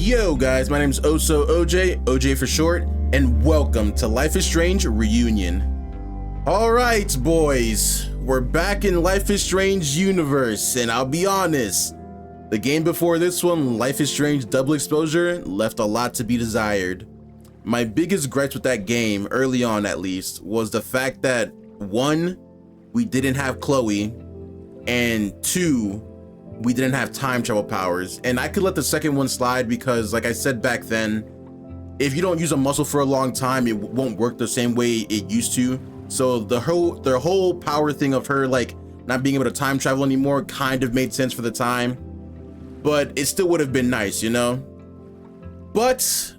Yo guys, my name is OhSoOJ, OJ for short, and welcome to Life is Strange Reunion. Alright boys, we're back in Life is Strange universe, and I'll be honest, the game before this one, Life is Strange Double Exposure, left a lot to be desired. My biggest gripes with that game, early on at least, was the fact that 1, we didn't have Chloe, and 2, we didn't have time travel powers. And I could let the second one slide because, like I said back then, if you don't use a muscle for a long time, it won't work the same way it used to. So the whole power thing of her like not being able to time travel anymore kind of made sense for the time, but it still would have been nice, you know? But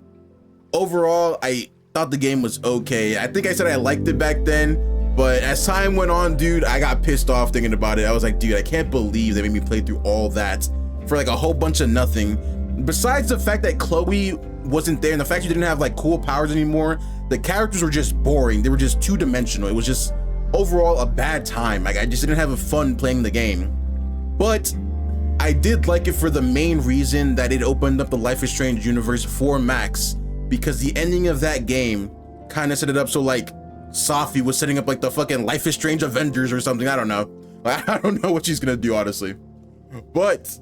overall, I thought the game was okay. I think I said I liked it back then, but as time went on, dude, I got pissed off thinking about it. I was like, dude, I can't believe they made me play through all that for like a whole bunch of nothing. Besides the fact that Chloe wasn't there and the fact you didn't have like cool powers anymore, the characters were just boring. They were just two-dimensional. It was just overall a bad time. Like I just didn't have fun playing the game. But I did like it for the main reason that it opened up the Life is Strange universe for Max, because the ending of that game kind of set it up so like Sophie was setting up like the fucking Life is Strange Avengers or something. I don't know. I don't know what she's gonna do, honestly. But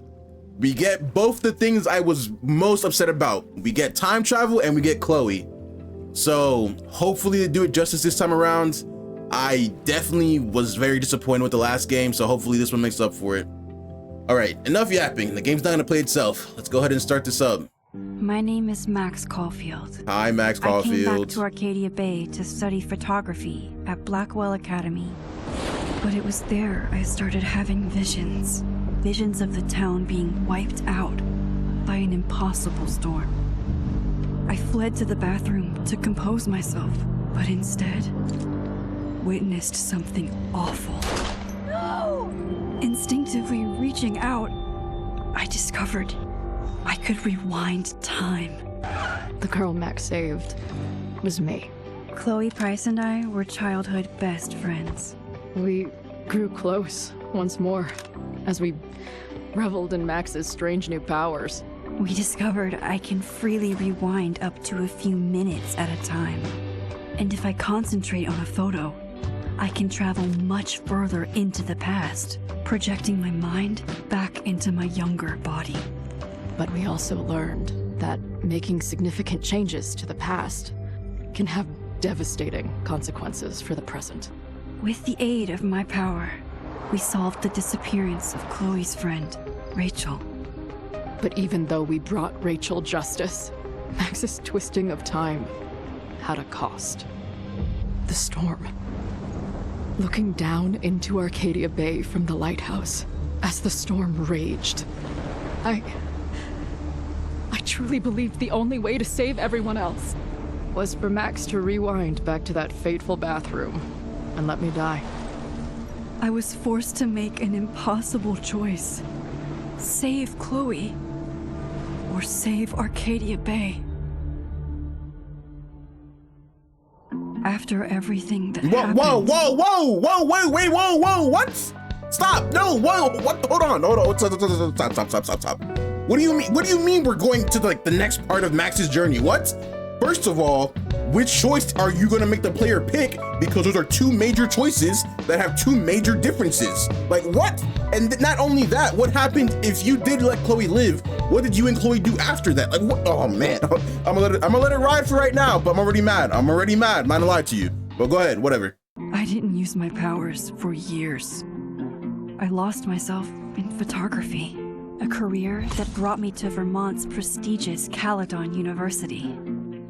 we get both the things I was most upset about. We get time travel and we get Chloe. So hopefully they do it justice this time around. I definitely was very disappointed with the last game, so hopefully this one makes up for it. All right, enough yapping. The game's not gonna play itself. Let's go ahead and start this up. My name is Max Caulfield. Hi, Max Caulfield. I came back to Arcadia Bay to study photography at Blackwell Academy. But it was there I started having visions. Visions of the town being wiped out by an impossible storm. I fled to the bathroom to compose myself, but instead witnessed something awful. No! Instinctively reaching out, I discovered I could rewind time. The girl Max saved was me. Chloe Price and I were childhood best friends. We grew close once more as we reveled in Max's strange new powers. We discovered I can freely rewind up to a few minutes at a time. And if I concentrate on a photo, I can travel much further into the past, projecting my mind back into my younger body. But we also learned that making significant changes to the past can have devastating consequences for the present. With the aid of my power, we solved the disappearance of Chloe's friend, Rachel. But even though we brought Rachel justice, Max's twisting of time had a cost. The storm. Looking down into Arcadia Bay from the lighthouse as the storm raged, I truly believed the only way to save everyone else was for Max to rewind back to that fateful bathroom and let me die. I was forced to make an impossible choice. Save Chloe, or save Arcadia Bay. After everything that happened... Whoa, what? Stop, no, whoa, what, hold on, stop. What do you mean we're going to like the next part of Max's journey? What? First of all, which choice are you gonna make the player pick? Because those are two major choices that have two major differences. Like what? And not only that, what happened if you did let Chloe live? What did you and Chloe do after that? Like what? Oh man, I'm gonna let it ride for right now, but I'm already mad. I'm not gonna lie to you. But go ahead, whatever. I didn't use my powers for years. I lost myself in photography. A career that brought me to Vermont's prestigious Caledon University,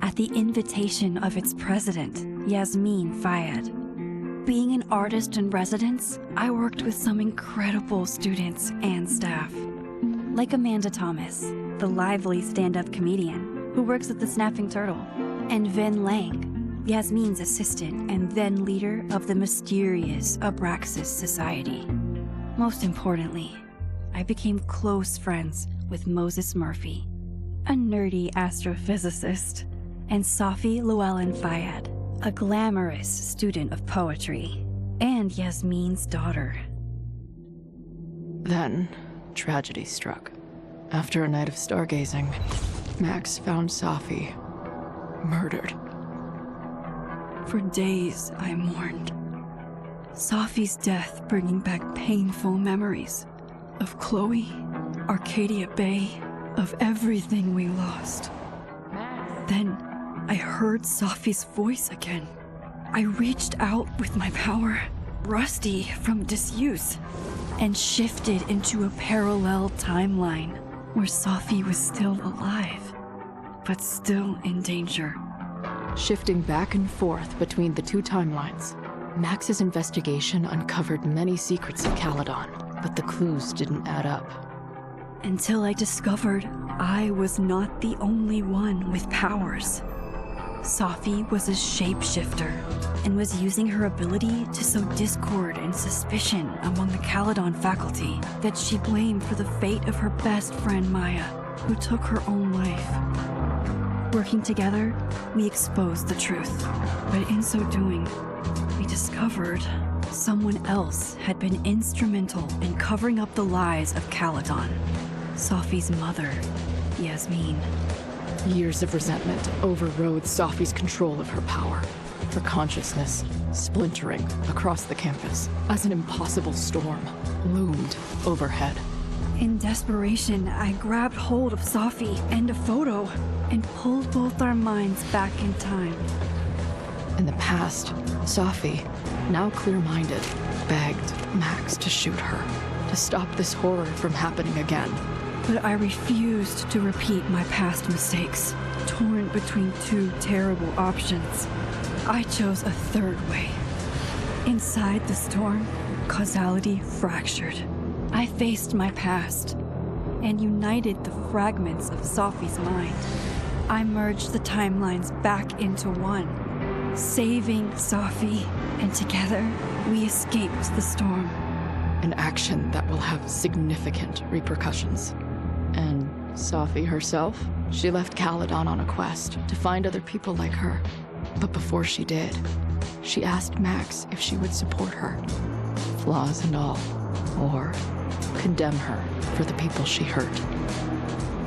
at the invitation of its president, Yasmin Fayyad. Being an artist in residence, I worked with some incredible students and staff, like Amanda Thomas, the lively stand-up comedian who works at the Snapping Turtle, and Vin Lang, Yasmin's assistant and then leader of the mysterious Abraxas Society. Most importantly, I became close friends with Moses Murphy, a nerdy astrophysicist, and Sophie Llewellyn Fayyad, a glamorous student of poetry, and Yasmin's daughter. Then, tragedy struck. After a night of stargazing, Max found Safi murdered. For days, I mourned. Safi's death bringing back painful memories of Chloe, Arcadia Bay, of everything we lost. Then, I heard Safi's voice again. I reached out with my power, rusty from disuse, and shifted into a parallel timeline where Safi was still alive, but still in danger. Shifting back and forth between the two timelines, Max's investigation uncovered many secrets of Caledon, but the clues didn't add up. Until I discovered I was not the only one with powers. Safi was a shapeshifter and was using her ability to sow discord and suspicion among the Caledon faculty that she blamed for the fate of her best friend Maya, who took her own life. Working together, we exposed the truth, but in so doing, we discovered someone else had been instrumental in covering up the lies of Caledon. Safi's mother, Yasmin. Years of resentment overrode Safi's control of her power, her consciousness splintering across the campus as an impossible storm loomed overhead. In desperation, I grabbed hold of Safi and a photo and pulled both our minds back in time. In the past, Safi, now clear-minded, begged Max to shoot her, to stop this horror from happening again. But I refused to repeat my past mistakes, torn between two terrible options. I chose a third way. Inside the storm, causality fractured. I faced my past and united the fragments of Safi's mind. I merged the timelines back into one, saving Safi, and together we escaped the storm. An action that will have significant repercussions. And Safi herself? She left Caledon on a quest to find other people like her. But before she did, she asked Max if she would support her, flaws and all, or condemn her for the people she hurt.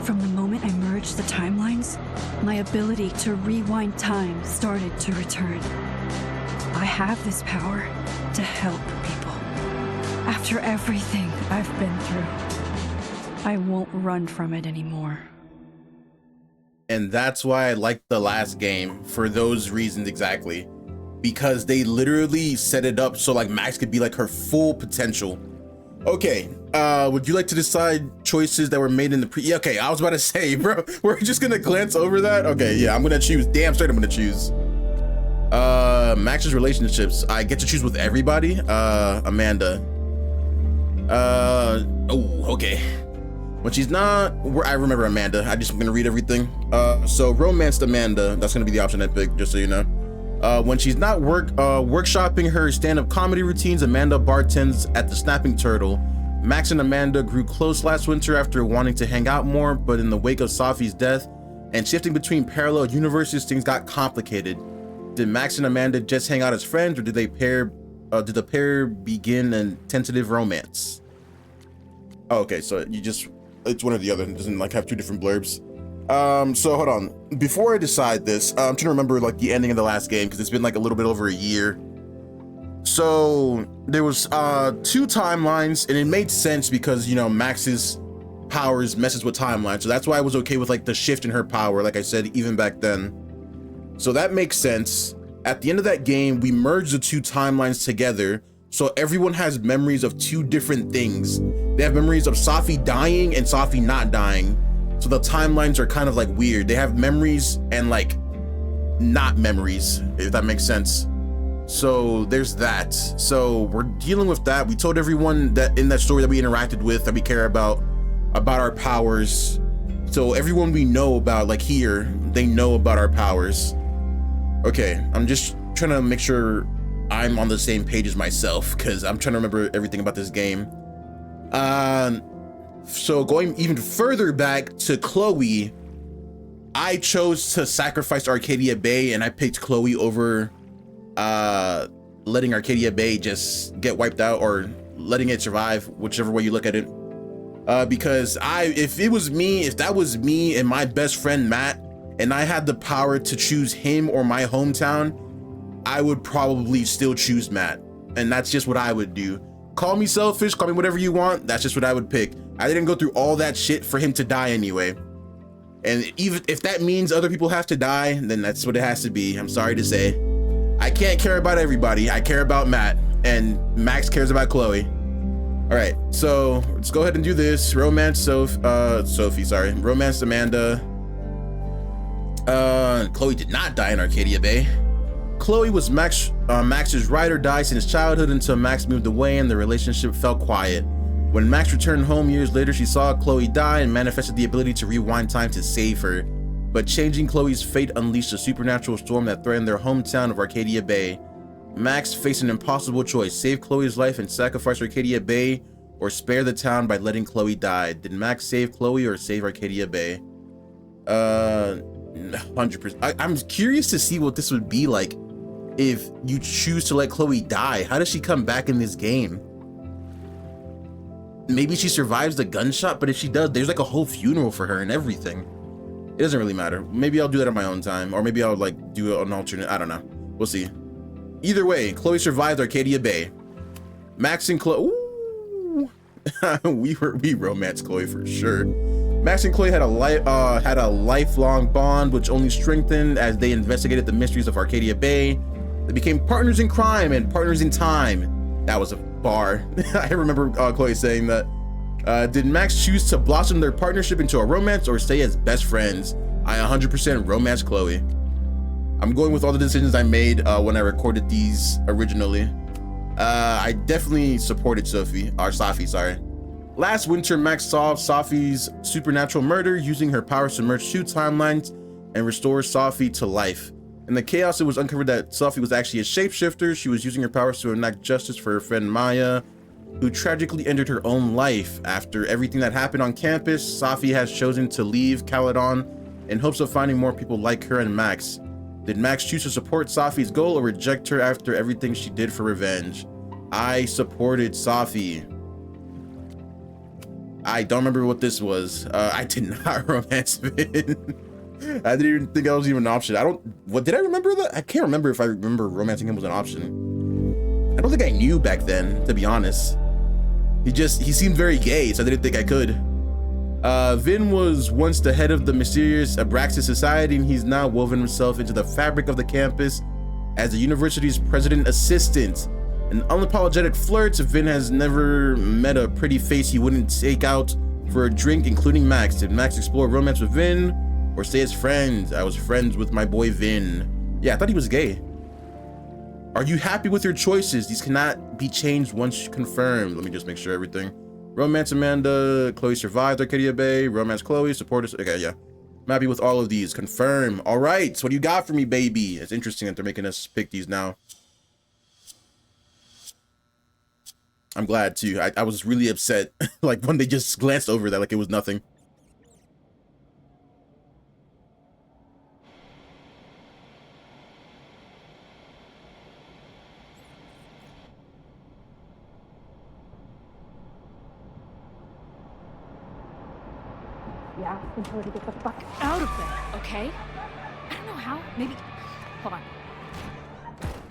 From the moment I merged the timelines, my ability to rewind time started to return. I have this power to help people. After everything I've been through, I won't run from it anymore. And that's why I liked the last game, for those reasons exactly. Because they literally set it up so like Max could be like her full potential. Okay, would you like to decide choices that were made in the yeah, okay, I was about to say, bro, we're just gonna glance over that? Okay, yeah, I'm gonna choose, damn straight I'm gonna choose. Max's relationships. I get to choose with everybody. Amanda. Oh, okay. When she's not, I remember Amanda. I'm gonna read everything. So romanced Amanda, that's gonna be the option I picked, just so you know. When she's not workshopping her stand-up comedy routines, Amanda bartends at the Snapping Turtle. Max and Amanda grew close last winter after wanting to hang out more, but in the wake of Safi's death and shifting between parallel universes, things got complicated. Did Max and Amanda just hang out as friends, or did the pair begin a tentative romance? Oh, okay, so it's one or the other. It doesn't like have two different blurbs. So hold on. Before I decide this, I'm trying to remember like the ending of the last game because it's been like a little bit over a year. So there was two timelines, and it made sense because, you know, Max's powers messes with timelines. So that's why I was okay with like the shift in her power, like I said, even back then. So that makes sense. At the end of that game, we merged the two timelines together. So everyone has memories of two different things. They have memories of Safi dying and Safi not dying. So the timelines are kind of like weird. They have memories and like not memories, if that makes sense. So there's that. So we're dealing with that. We told everyone that in that story that we interacted with, that we care about our powers. So everyone we know about, like here, they know about our powers. Okay, I'm just trying to make sure I'm on the same page as myself, because I'm trying to remember everything about this game. So going even further back to Chloe, I chose to sacrifice Arcadia Bay, and I picked Chloe over letting Arcadia Bay just get wiped out, or letting it survive, whichever way you look at it. Because if that was me and my best friend Matt, and I had the power to choose him or my hometown, I would probably still choose Matt. And that's just what I would do. Call me selfish, call me whatever you want. That's just what I would pick. I didn't go through all that shit for him to die anyway. And even if that means other people have to die, then that's what it has to be. I'm sorry to say. I can't care about everybody. I care about Matt, and Max cares about Chloe. All right, so let's go ahead and do this. Romance Sophie, sorry. Romance Amanda. Chloe did not die in Arcadia Bay. Chloe was Max's ride or die since childhood until Max moved away and the relationship fell quiet. When Max returned home years later, she saw Chloe die and manifested the ability to rewind time to save her. But changing Chloe's fate unleashed a supernatural storm that threatened their hometown of Arcadia Bay. Max faced an impossible choice: save Chloe's life and sacrifice Arcadia Bay, or spare the town by letting Chloe die. Did Max save Chloe or save Arcadia Bay? 100%. I'm curious to see what this would be like if you choose to let Chloe die. How does she come back in this game? Maybe she survives the gunshot, but if she does, there's like a whole funeral for her and everything. It doesn't really matter. Maybe I'll do that on my own time, or maybe I'll like do an alternate. I don't know. We'll see. Either way, Chloe survived Arcadia Bay. Max and Chloe. we romanced Chloe for sure. Max and Chloe had a lifelong bond, which only strengthened as they investigated the mysteries of Arcadia Bay. They became partners in crime and partners in time. That was a bar. I remember Chloe saying that. Did Max choose to blossom their partnership into a romance or stay as best friends? I 100% romance Chloe. I'm going with all the decisions I made when I recorded these originally. I definitely supported Safi, sorry. Last winter, Max solved Safi's supernatural murder using her powers to merge two timelines and restore Safi to life. In the chaos, it was uncovered that Safi was actually a shapeshifter. She was using her powers to enact justice for her friend Maya, who tragically ended her own life. After everything that happened on campus, Safi has chosen to leave Caledon in hopes of finding more people like her and Max. Did Max choose to support Safi's goal or reject her after everything she did for revenge? I supported Safi. I don't remember what this was. I did not romance Vin. I didn't even think that was even an option. Did I remember that? I can't remember if I remember romancing him was an option. I don't think I knew back then, to be honest. He seemed very gay, so I didn't think I could. Vin was once the head of the mysterious Abraxas Society, and he's now woven himself into the fabric of the campus as the university's president assistant. An unapologetic flirt, Vin has never met a pretty face he wouldn't take out for a drink, including Max. Did Max explore romance with Vin or stay as friends? I was friends with my boy Vin. Yeah, I thought he was gay. Are you happy with your choices? These cannot be changed once confirmed. Let me just make sure everything. Romance Amanda, Chloe survived Arcadia Bay. Romance Chloe, support us. Okay, yeah. I'm happy with all of these. Confirm. All right, so what do you got for me, baby? It's interesting that they're making us pick these now. I'm glad too. I was really upset like when they just glanced over that like it was nothing. Yeah, and her to get the fuck out of there, okay? I don't know how. Maybe. Hold on.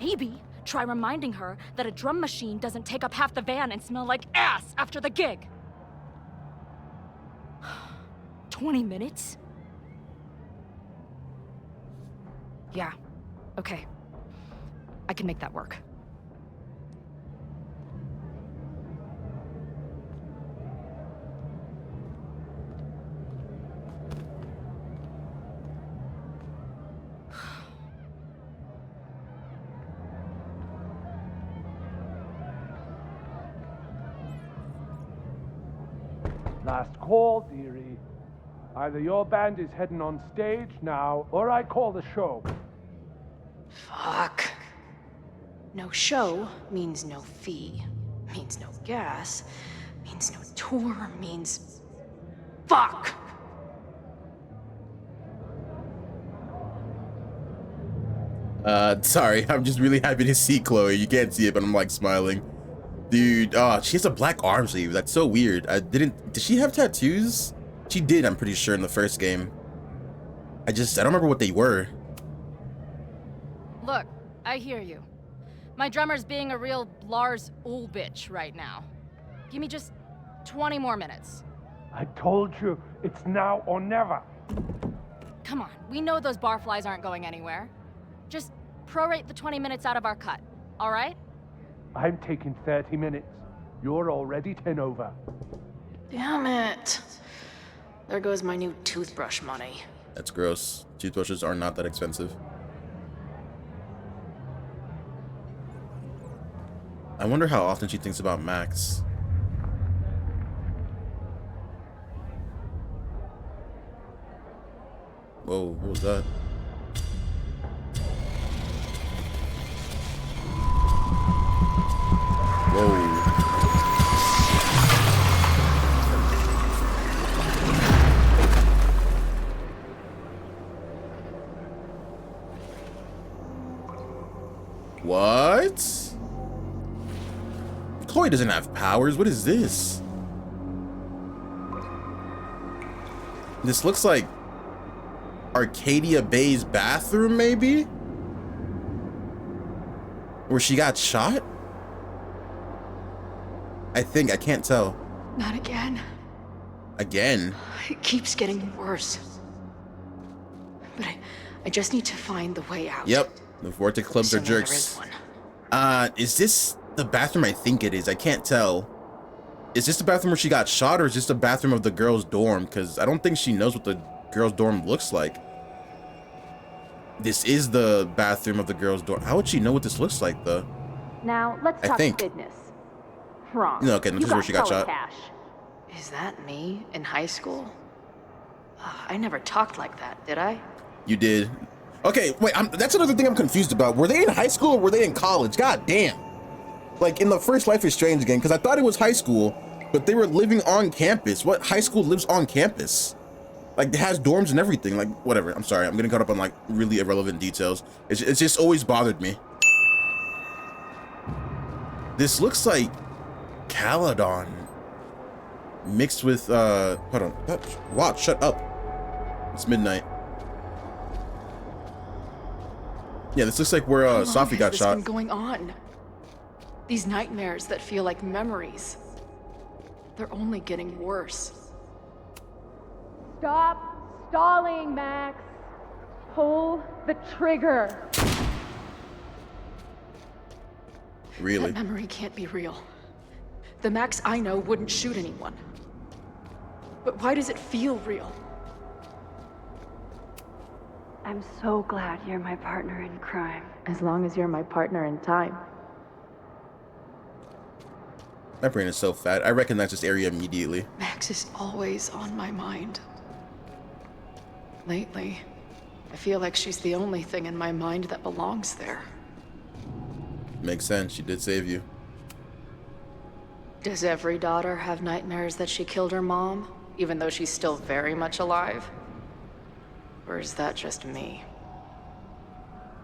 Maybe try reminding her that a drum machine doesn't take up half the van and smell like ass after the gig. 20 minutes? Yeah. Okay. I can make that work. Last call, dearie. Either your band is heading on stage now, or I call the show. Fuck. No show means no fee, means no gas, means no tour, means... Fuck! Sorry, I'm just really happy to see Chloe. You can't see it, but I'm like smiling. Dude, oh, she has a black arm sleeve. That's so weird. Did she have tattoos? She did, I'm pretty sure, in the first game. I don't remember what they were. Look, I hear you. My drummer's being a real Lars Ul bitch right now. Give me just 20 more minutes. I told you, it's now or never. Come on, we know those barflies aren't going anywhere. Just prorate the 20 minutes out of our cut, all right? I'm taking 30 minutes. You're already 10 over. Damn it. There goes my new toothbrush money. That's gross. Toothbrushes are not that expensive. I wonder how often she thinks about Max. Whoa, what was that? Whoa. What? Chloe doesn't have powers. What is this? This looks like Arcadia Bay's bathroom, maybe? Where she got shot? I think. I can't tell. Not again. Again? It keeps getting worse. But I just need to find the way out. Yep. The Vortex clubs are Assuming there jerks. is one. Is this the bathroom? I think it is. I can't tell. Is this the bathroom where she got shot, or is this the bathroom of the girls' dorm? Because I don't think she knows what the girls' dorm looks like. This is the bathroom of the girls' dorm. How would she know what this looks like, though? Now, let's I talk think. business. Wrong. No, okay, this is where she got shot. Cash. Is that me in high school? I never talked like that, did I? You did. Okay, wait, that's another thing I'm confused about. Were they in high school or were they in college? God damn. Like in the first Life is Strange game, because I thought it was high school, but they were living on campus. What high school lives on campus? Like it has dorms and everything. Like whatever. I'm sorry. I'm getting caught up on like really irrelevant details. It's just always bothered me. This looks like Caledon mixed with hold on. Watch, shut up. It's midnight. Yeah, this looks like where How long Sophie got has shot. this been going on? These nightmares that feel like memories. They're only getting worse. Stop stalling, Max. Pull the trigger. Really? That memory can't be real. The Max I know wouldn't shoot anyone. But why does it feel real? I'm so glad you're my partner in crime. As long as you're my partner in time. My brain is so fat. I recognize this area immediately. Max is always on my mind. Lately, I feel like she's the only thing in my mind that belongs there. Makes sense. She did save you. Does every daughter have nightmares that she killed her mom, even though she's still very much alive? Or is that just me?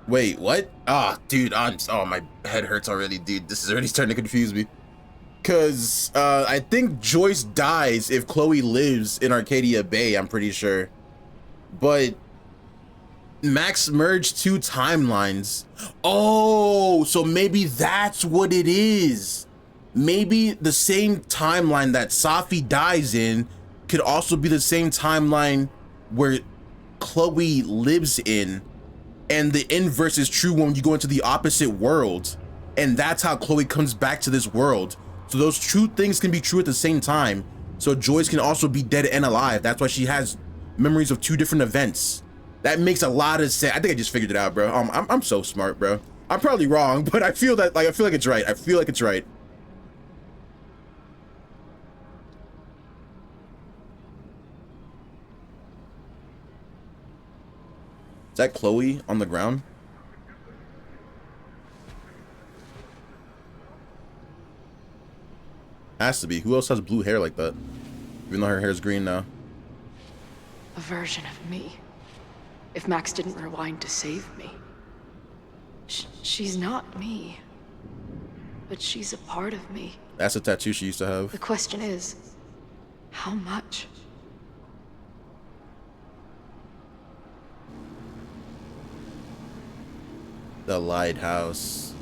Wait, what? Ah, dude, my head hurts already, dude. This is already starting to confuse me. Cause I think Joyce dies if Chloe lives in Arcadia Bay, I'm pretty sure. But Max merged two timelines. Oh, so maybe that's what it is. Maybe the same timeline that Sophie dies in could also be the same timeline where Chloe lives in, and the inverse is true when you go into the opposite world, and that's how Chloe comes back to this world. So those two things can be true at the same time. So Joyce can also be dead and alive. That's why she has memories of two different events. That makes a lot of sense. I think I just figured it out, bro. I'm so smart, bro. I'm probably wrong, but I feel like it's right. I feel like it's right. Is that Chloe on the ground? Has to be. Who else has blue hair like that? Even though her hair is green now. A version of me. If Max didn't rewind to save me. She's not me. but she's a part of me. That's a tattoo she used to have. The question is, how much? The lighthouse.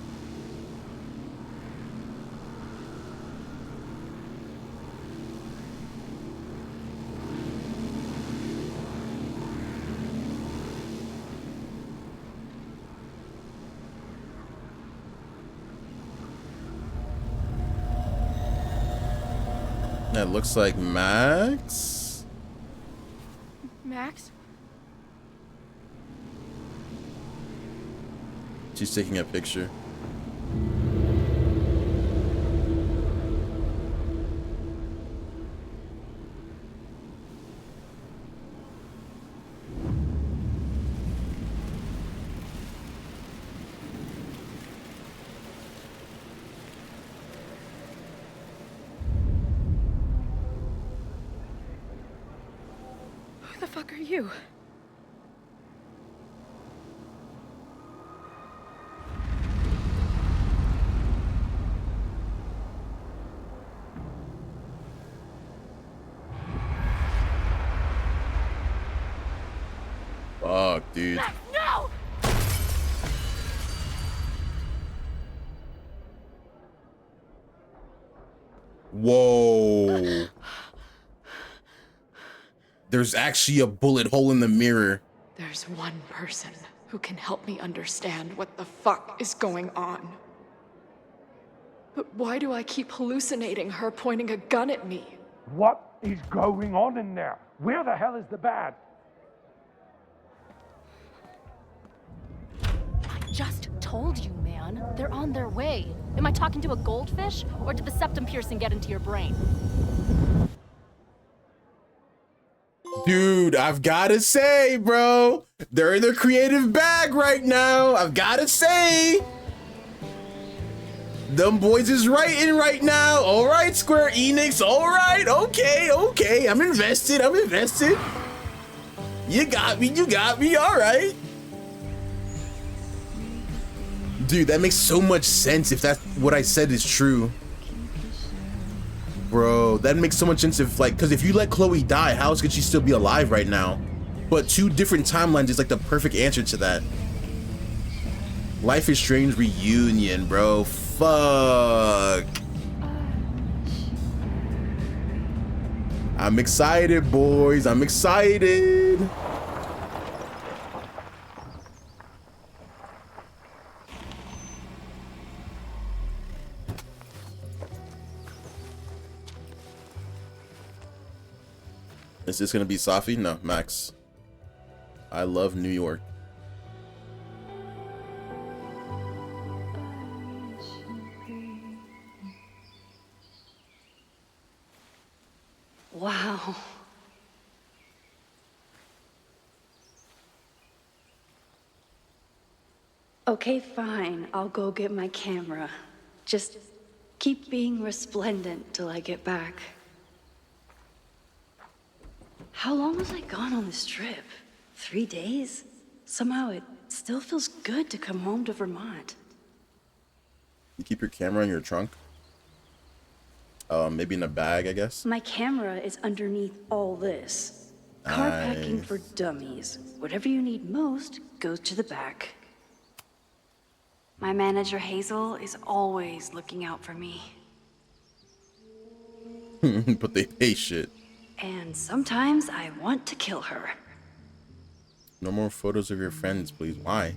That looks like Max. Max? She's taking a picture. Who the fuck are you? Fuck, dude. Max, no! Whoa. There's actually a bullet hole in the mirror. There's one person who can help me understand what the fuck is going on. But why do I keep hallucinating her pointing a gun at me? What is going on in there? Where the hell is the bad? I just told you, man. They're on their way. Am I talking to a goldfish, or did the septum piercing get into your brain? Dude, I've gotta say, bro, they're in their creative bag right now. I've gotta say. Them boys is writing right now. All right, Square Enix. All right. Okay. I'm invested. You got me. All right. Dude, that makes so much sense if that's what I said is true. Bro, that makes so much sense if, like, because if you let Chloe die, how else could she still be alive right now? But 2 different timelines is like the perfect answer to that. Life is Strange reunion, bro. Fuck. I'm excited, boys. I'm excited. Is this gonna be Safi? No, Max. I love New York. Wow. Okay, fine. I'll go get my camera. Just keep being resplendent till I get back. How long was I gone on this trip? 3 days? Somehow it still feels good to come home to Vermont. You keep your camera in your trunk? Maybe in a bag, I guess? My camera is underneath all this. Car packing for dummies. Whatever you need most goes to the back. My manager Hazel is always looking out for me. But they pay shit. And sometimes I want to kill her. No more photos of your friends, please. Why?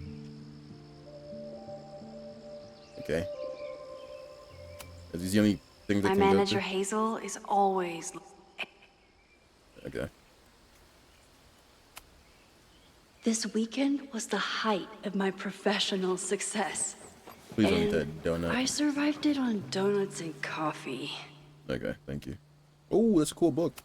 Okay. Is this the only thing that My can go manager through? Hazel is always... Okay. This weekend was the height of my professional success. Please don't eat And that donut. I survived it on donuts and coffee. Okay, thank you. Oh, that's a cool book.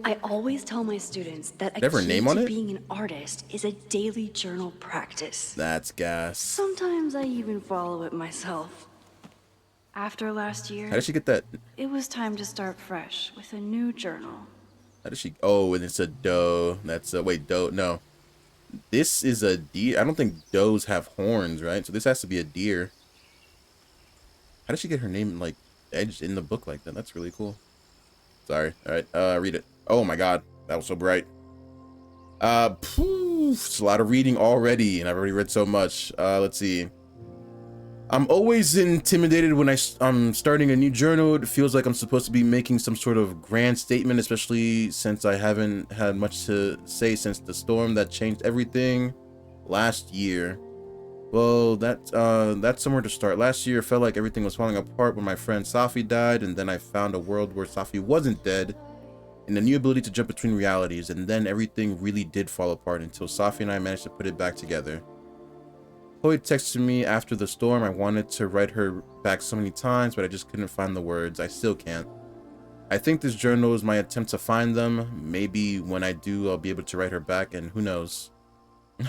I always tell my students that Did I have her a key name on to it? being an artist is a daily journal practice. That's gas. Sometimes I even follow it myself. After last year, How did she get that? it was time to start fresh with a new journal. How did she? Oh, and it's a doe. That's a wait, doe. No, this is a deer. I don't think does have horns, right? So this has to be a deer. How did she get her name like edged in the book like that? That's really cool. Sorry. All right. Read it. Oh my God, that was so bright. It's a lot of reading already, and I've already read so much. Let's see. I'm always intimidated when I'm starting a new journal. It feels like I'm supposed to be making some sort of grand statement, especially since I haven't had much to say since the storm that changed everything last year. Well, that's somewhere to start. Last year, it felt like everything was falling apart when my friend Safi died, and then I found a world where Safi wasn't dead, and a new ability to jump between realities, and then everything really did fall apart until Safi and I managed to put it back together. Chloe texted me after the storm. I wanted to write her back so many times, but I just couldn't find the words. I still can't. I think this journal is my attempt to find them. Maybe when I do, I'll be able to write her back, and who knows.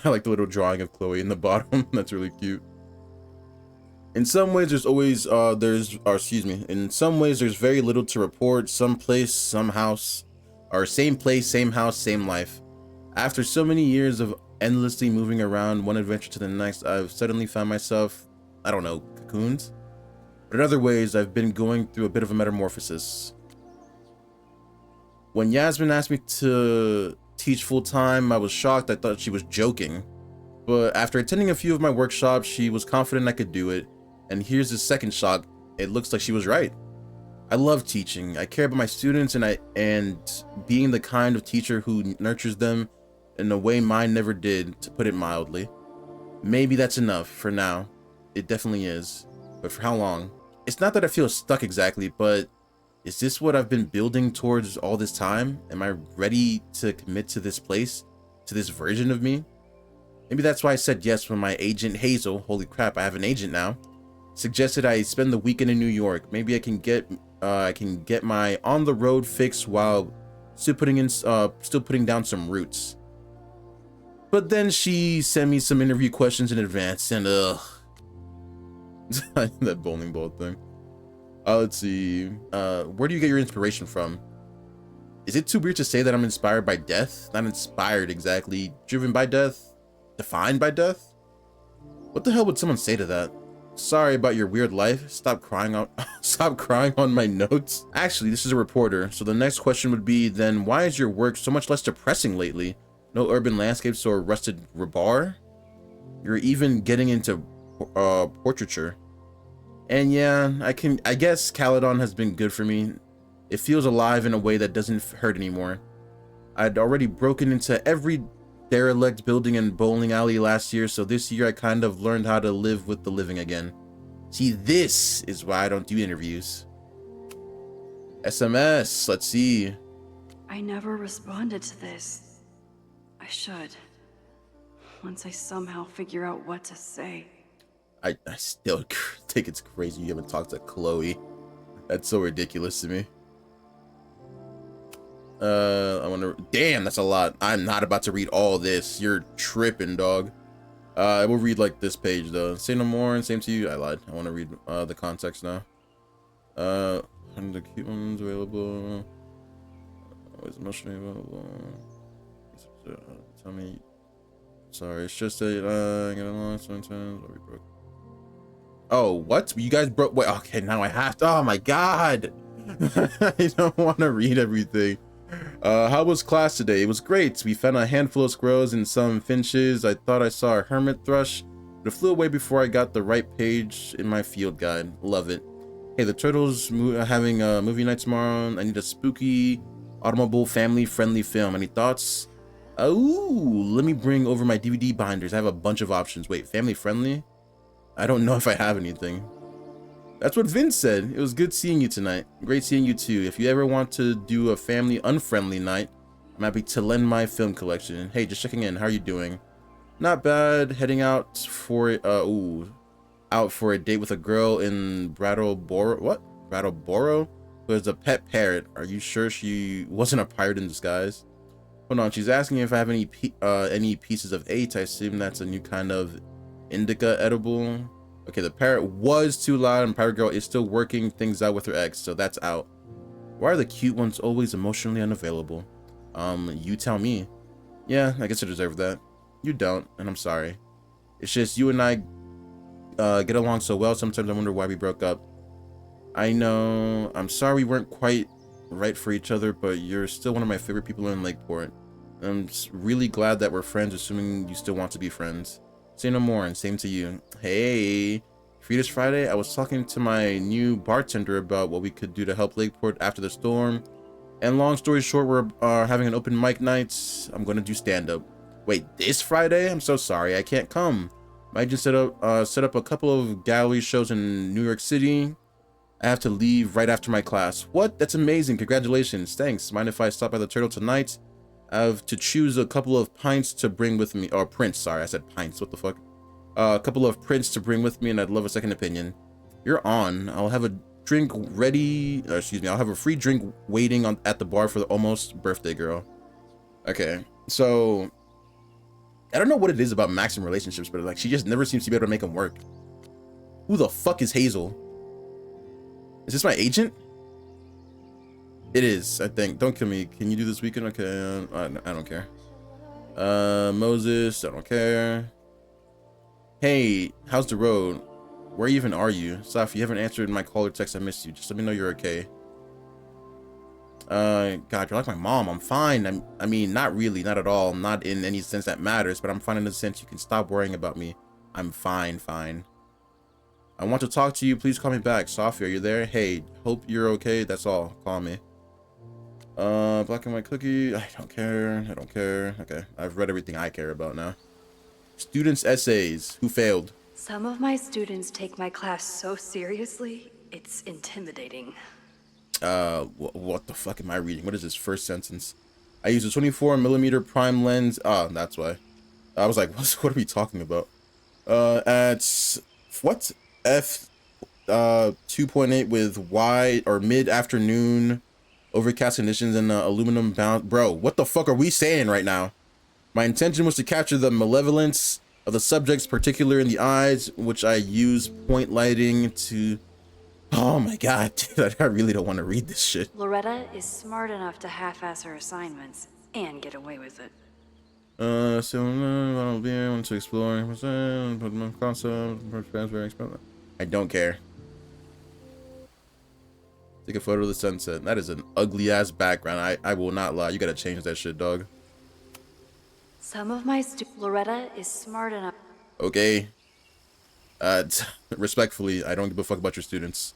I like the little drawing of Chloe in the bottom. That's really cute. In some ways, there's always, in some ways, there's very little to report. Some place, some house, or same place, same house, same life. After so many years of endlessly moving around one adventure to the next, I've suddenly found myself, I don't know, cocooned? But in other ways, I've been going through a bit of a metamorphosis. When Yasmin asked me to teach full-time, I was shocked. I thought she was joking. But after attending a few of my workshops, she was confident I could do it. And here's the second shock. It looks like she was right. I love teaching. I care about my students and being the kind of teacher who nurtures them in a way mine never did, to put it mildly. Maybe that's enough for now. It definitely is. But for how long? It's not that I feel stuck exactly, but is this what I've been building towards all this time? Am I ready to commit to this place? To this version of me? Maybe that's why I said yes when my agent Hazel, holy crap, I have an agent now, suggested I spend the weekend in New York. Maybe I can get my on the road fix while still putting down some roots. But then she sent me some interview questions in advance, and that bowling ball thing. Let's see. Where do you get your inspiration from? Is it too weird to say that I'm inspired by death? Not inspired exactly. Driven by death? Defined by death? What the hell would someone say to that? Sorry about your weird life. Stop crying on my notes. Actually, this is a reporter, so the next question would be, then why is your work so much less depressing lately? No urban landscapes or rusted rebar? You're even getting into portraiture. And yeah, I guess Caledon has been good for me. It feels alive in a way that doesn't hurt anymore. I'd already broken into every derelict building and bowling alley last year, so this year I kind of learned how to live with the living again. See, this is why I don't do interviews. SMS, let's see. I never responded to this. I should. Once I somehow figure out what to say. I still think it's crazy you haven't talked to Chloe. That's so ridiculous to me. I wonder. Damn, that's a lot. I'm not about to read all this. You're tripping, dog. I will read like this page though. Say no more and same to you. I lied. I want to read the context now. The cute ones available. Always emotionally available. Tell me. Sorry, it's just that I get along sometimes. Or we broke. Oh, what? You guys broke? Wait, okay, now I have to. Oh my god. I don't want to read everything. How was class today? It was great. We found a handful of squirrels and some finches. I thought I saw a hermit thrush, but it flew away before I got the right page in my field guide. Love it. Hey, the Turtles having a movie night tomorrow. I need a spooky, automobile, family-friendly film. Any thoughts? Oh, let me bring over my DVD binders. I have a bunch of options. Wait, family-friendly? I don't know if I have anything. That's what Vince said. It was good seeing you tonight. Great seeing you too. If you ever want to do a family unfriendly night, I'm happy to lend my film collection. Hey, just checking in. How are you doing? Not bad. Heading out for a date with a girl in Brattleboro. What? Brattleboro? Who has a pet parrot. Are you sure she wasn't a pirate in disguise? Hold on. She's asking if I have any pieces of 8. I assume that's a new kind of indica edible. Okay, the parrot was too loud and Pirate Girl is still working things out with her ex, so that's out. Why are the cute ones always emotionally unavailable? You tell me. Yeah, I guess I deserve that. You don't, and I'm sorry. It's just you and I get along so well, sometimes I wonder why we broke up. I know. I'm sorry we weren't quite right for each other, but you're still one of my favorite people in Lakeport. I'm just really glad that we're friends, assuming you still want to be friends. Say no more, and same to you. Hey, free this Friday? I was talking to my new bartender about what we could do to help Lakeport after the storm. And long story short, we're having an open mic night. I'm gonna do stand-up. Wait, this Friday? I'm so sorry, I can't come. I just set up a couple of gallery shows in New York City. I have to leave right after my class. What? That's amazing. Congratulations. Thanks. Mind if I stop by the Turtle tonight? I have to choose a couple of pints to bring with me. Or prints, sorry. I said pints. What the fuck? A couple of prints to bring with me, and I'd love a second opinion. You're on. I'll have a drink ready. Excuse me. I'll have a free drink waiting at the bar for the almost birthday girl. Okay. So, I don't know what it is about Max in relationships, but like she just never seems to be able to make them work. Who the fuck is Hazel? Is this my agent? It is, I think. Don't kill me. Can you do this weekend? Okay, I don't care. Moses, I don't care. Hey, how's the road? Where even are you? Saf, you haven't answered my call or text. I missed you. Just let me know you're okay. God, you're like my mom. I'm fine. I mean, not really, not at all. Not in any sense that matters, but I'm fine in the sense you can stop worrying about me. I'm fine. I want to talk to you. Please call me back. Sophie, are you there? Hey, hope you're okay. That's all. Call me. Black and white cookie. I don't care. Okay, I've read everything I care about now. Students' essays. Who failed? Some of my students take my class so seriously, it's intimidating. What the fuck am I reading? What is this first sentence? I use a 24mm prime lens. Oh, that's why. I was like, what are we talking about? At what? F 2.8 with wide or mid-afternoon overcast conditions and aluminum bound. Bro, what the fuck are we saying right now? My intention was to capture the malevolence of the subjects, particular in the eyes, which I use point lighting to... Oh my god, dude, I really don't want to read this shit. Loretta is smart enough to half-ass her assignments and get away with it. So I don't be able to explore but my concept very expensive. I don't care. Take a photo of the sunset. That is an ugly ass background. I will not lie. You gotta change that shit, dog. Some of my Loretta is smart enough. Okay. Respectfully, I don't give a fuck about your students.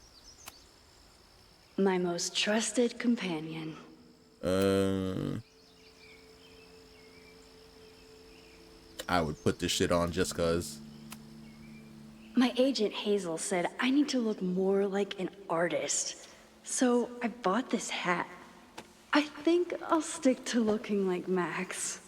My most trusted companion. I would put this shit on just cause. My agent Hazel said I need to look more like an artist. So I bought this hat. I think I'll stick to looking like Max.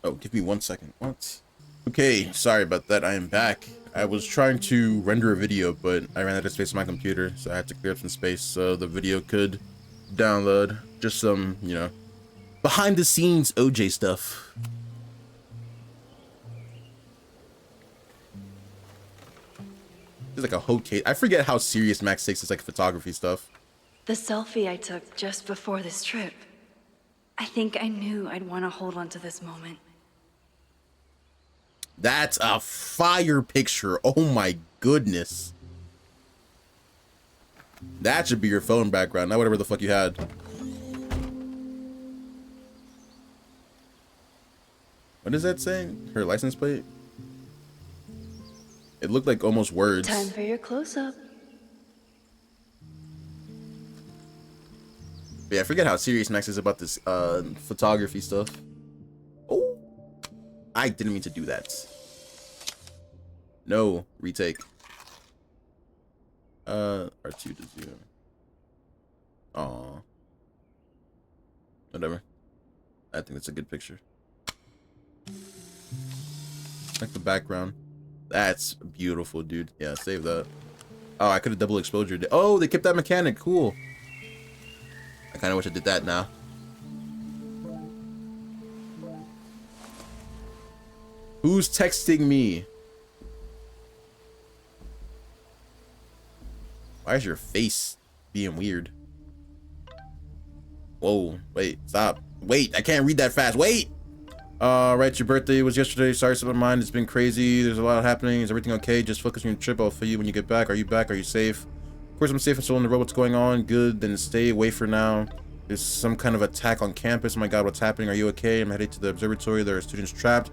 Oh, give me 1 second. What? Okay, sorry about that. I am back. I was trying to render a video, but I ran out of space on my computer, so I had to clear up some space so the video could download. Just some, you know, behind the scenes OJ stuff. There's like a whole case. I forget how serious Max takes this like photography stuff. The selfie I took just before this trip. I think I knew I'd want to hold on to this moment. That's a fire picture. Oh my goodness. That should be your phone background, not whatever the fuck you had. What is that saying? Her license plate? It looked like almost words. Time for your close-up. Yeah, I forget how serious Max is about this photography stuff. Oh, I didn't mean to do that. No, retake. R2 to 0. Aw. Whatever. I think that's a good picture. Like the background. That's beautiful, dude. Yeah, save that. Oh, I could have double exposure. Oh, they kept that mechanic. Cool. I kind of wish I did that now. Who's texting me? Why is your face being weird? Whoa, wait, stop. Wait, I can't read that fast. Wait! Right, your birthday was yesterday. Sorry, slipped my mind. It's been crazy. There's a lot happening. Is everything okay? Just focus on your trip. I'll feel you when you get back. Are you back? Are you safe? Of course, I'm safe and still on the road. What's going on? Good. Then stay away for now. There's some kind of attack on campus. Oh my god, what's happening? Are you okay? I'm headed to the observatory. There are students trapped.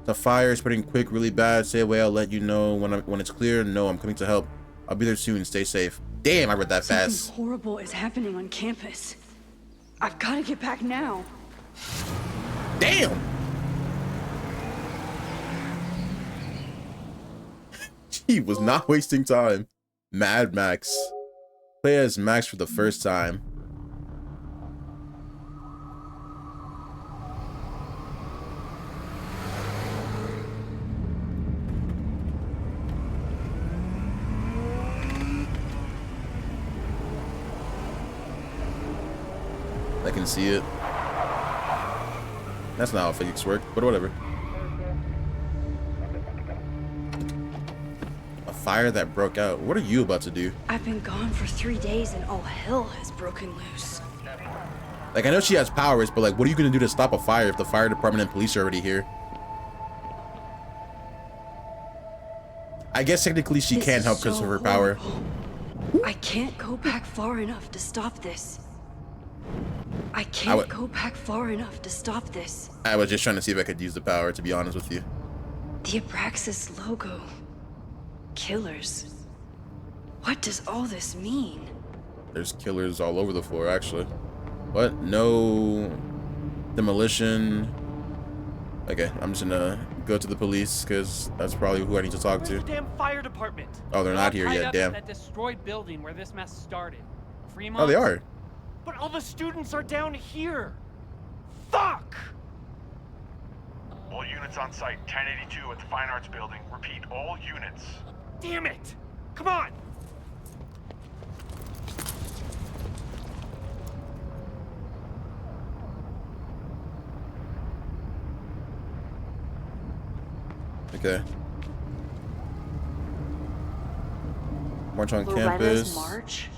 The fire is spreading quick, really bad. Stay away. I'll let you know when it's clear. No, I'm coming to help. I'll be there soon. Stay safe. Damn, I read that fast. Something horrible is happening on campus. I've got to get back now. Damn. He was not wasting time. Mad Max. Play as Max for the first time. I can see it. That's not how physics work, but whatever. A fire that broke out. What are you about to do? I've been gone for 3 days and all hell has broken loose. Like, I know she has powers, but like, what are you gonna do to stop a fire if the fire department and police are already here? I guess technically she can't help because of her power. I can't go back far enough to stop this. I can't go back far enough to stop this. I was just trying to see if I could use the power, to be honest with you. The Abraxas logo. Killers. What does all this mean? There's killers all over the floor, actually. What? No demolition. Okay, I'm just gonna go to the police because that's probably who I need to talk to. Where's the damn fire department? Oh, they're not here yet. Damn. That destroyed building where this mess started. Oh, they are. But all the students are down here. Fuck! All units on site, 1082 at the Fine Arts Building. Repeat, all units. Damn it! Come on! Okay. March on Loretta's campus. march?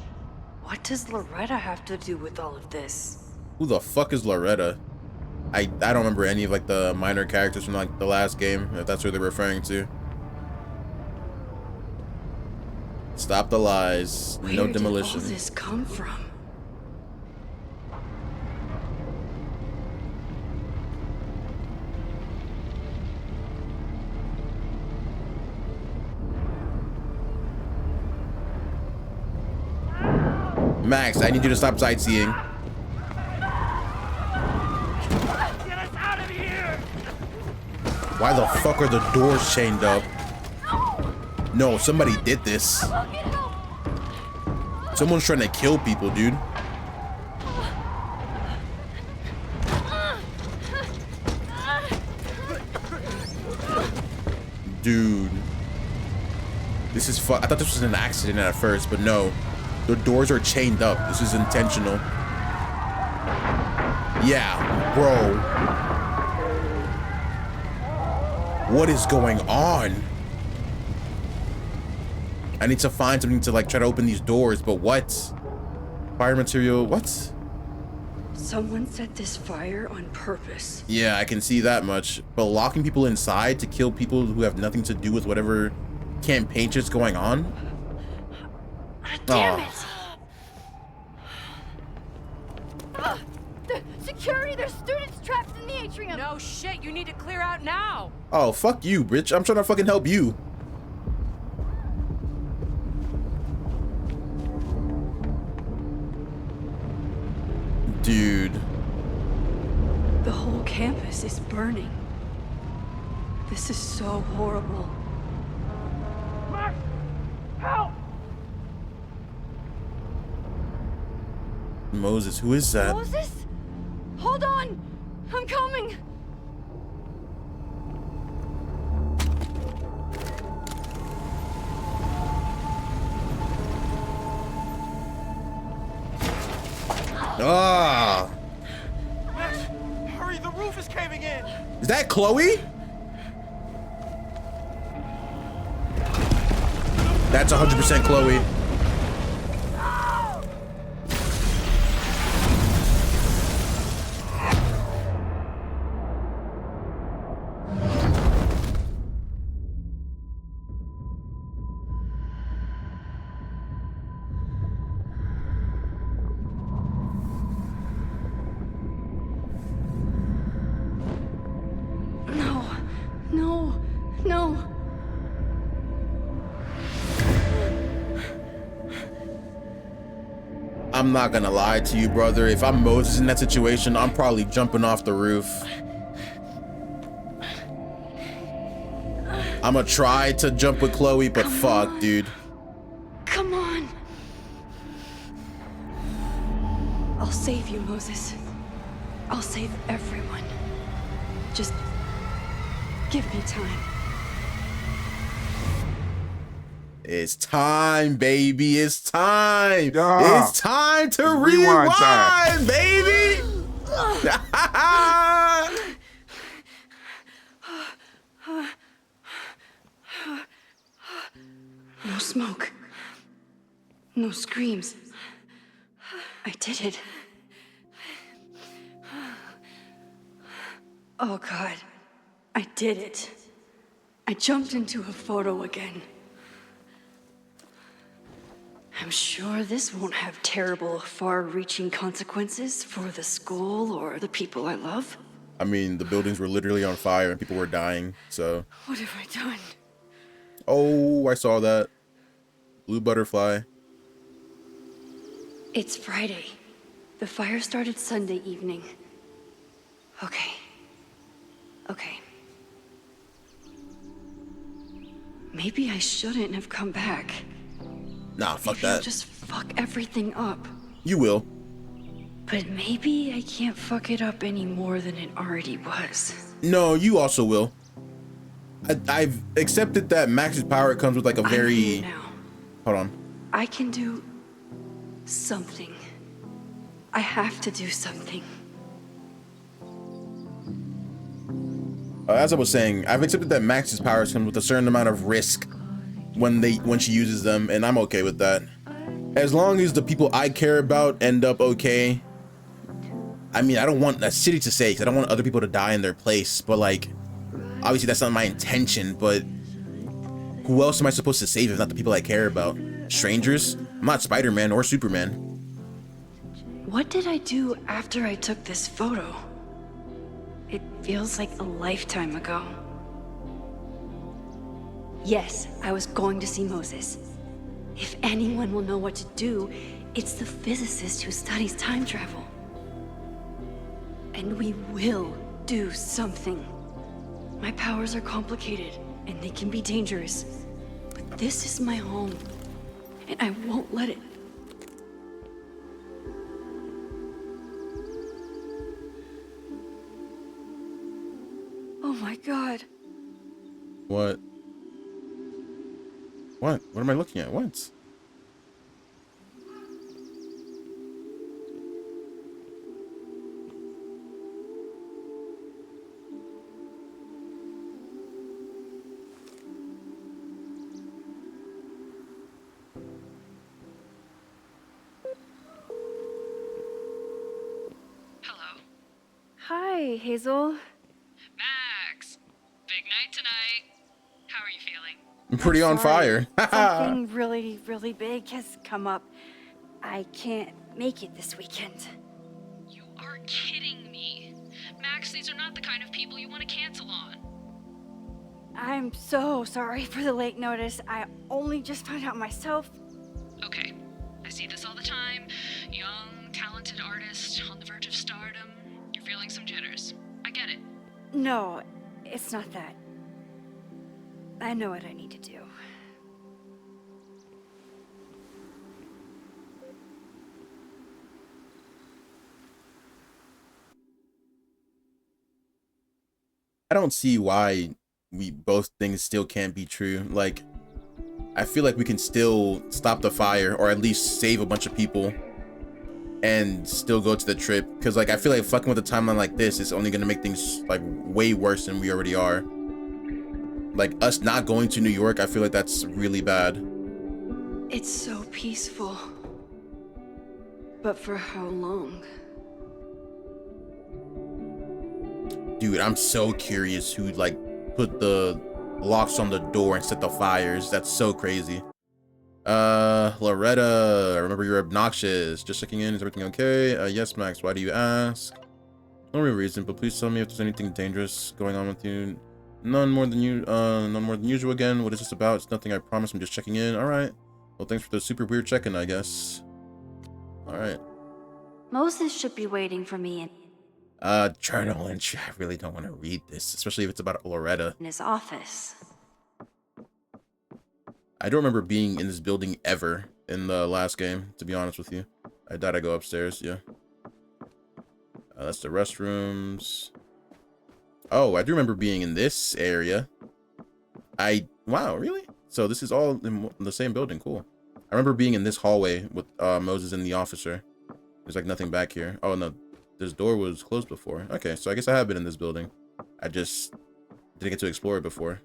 What does Loretta have to do with all of this? Who the fuck is Loretta? I don't remember any of like the minor characters from like the last game, if that's who they're referring to. Stop the lies. No demolition. Where did all this come from? Max, I need you to stop sightseeing. Get us out of here! Why the fuck are the doors chained up? No, somebody did this. Someone's trying to kill people, dude. Dude. This is I thought this was an accident at first, but no. The doors are chained up. This is intentional. Yeah, bro. What is going on? I need to find something to like try to open these doors, but what? Fire material, what? Someone set this fire on purpose. Yeah, I can see that much. But locking people inside to kill people who have nothing to do with whatever campaign shit's going on? Damn it! The security, there's students trapped in the atrium. No shit, you need to clear out now. Oh, fuck you, bitch. I'm trying to fucking help you. Dude. The whole campus is burning. This is so horrible. Max! Help! Moses, who is that? Moses? Hold on! I'm coming! Ah! Max, hurry, the roof is caving in! Is that Chloe? That's 100% Chloe. I'm not gonna lie to you, brother. If I'm Moses in that situation, I'm probably jumping off the roof. I'm gonna try to jump with Chloe, but fuck, dude. Come on. I'll save you, Moses. I'll save everyone. Just give me time. It's time, baby. It's time. Yeah. It's time to Rewind rewind, baby. No smoke. No screams. I did it. Oh God, I did it. I jumped into a photo again. I'm sure this won't have terrible, far-reaching consequences for the school or the people I love. I mean, the buildings were literally on fire and people were dying, so. What have I done? Oh, I saw that. Blue butterfly. It's Friday. The fire started Sunday evening. Okay. Okay. Maybe I shouldn't have come back. Nah, fuck Maybe I'll that. just fuck everything up. You will. But maybe I can't fuck it up any more than it already was. No, you also will. I've accepted that Max's power comes with like a I'm very... here now. Hold on. I can do something. I have to do something. As I was saying, I've accepted that Max's powers come with a certain amount of risk when she uses them, and I'm okay with that. As long as the people I care about end up okay. I mean, I don't want a city to say, 'cause I don't want other people to die in their place, but like, obviously that's not my intention, but who else am I supposed to save if not the people I care about? Strangers? I'm not Spider-Man or Superman. What did I do after I took this photo? It feels like a lifetime ago. Yes, I was going to see Moses. If anyone will know what to do, it's the physicist who studies time travel. And we will do something. My powers are complicated, and they can be dangerous. But this is my home, and I won't let it. Oh my God. What? What? What am I looking at? What? Hello. Hi, Hazel. Max. Big night tonight. How are you feeling? I'm pretty on fire. Something really, really big has come up. I can't make it this weekend. You are kidding me. Max, these are not the kind of people you want to cancel on. I'm so sorry for the late notice. I only just found out myself. Okay. I see this all the time. Young, talented artist on the verge of stardom. You're feeling some jitters. I get it. No, it's not that. I know what I need to do. I don't see why both things still can't be true. Like, I feel like we can still stop the fire or at least save a bunch of people and still go to the trip. Because like, I feel like fucking with a timeline like this is only going to make things like way worse than we already are. Like us not going to New York, I feel like that's really bad. It's so peaceful. But for how long? Dude, I'm so curious who like put the locks on the door and set the fires. That's so crazy. Loretta, remember you're obnoxious. Just checking in, is everything okay? Yes, Max, why do you ask? No real reason, but please tell me if there's anything dangerous going on with you. None more than usual again. What is this about? It's nothing, I promise. I'm just checking in. All right. Well, thanks for the super weird check-in, I guess. All right. Moses should be waiting for me Journal entry. I really don't want to read this, especially if it's about Loretta. in his office. I don't remember being in this building ever in the last game, to be honest with you. I thought I'd go upstairs, yeah. That's the restrooms. Oh, I do remember being in this area. Wow, really? So this is all in the same building, cool. I remember being in this hallway with Moses and the officer. There's like nothing back here. Oh no, this door was closed before. Okay, so I guess I have been in this building. I just didn't get to explore it before.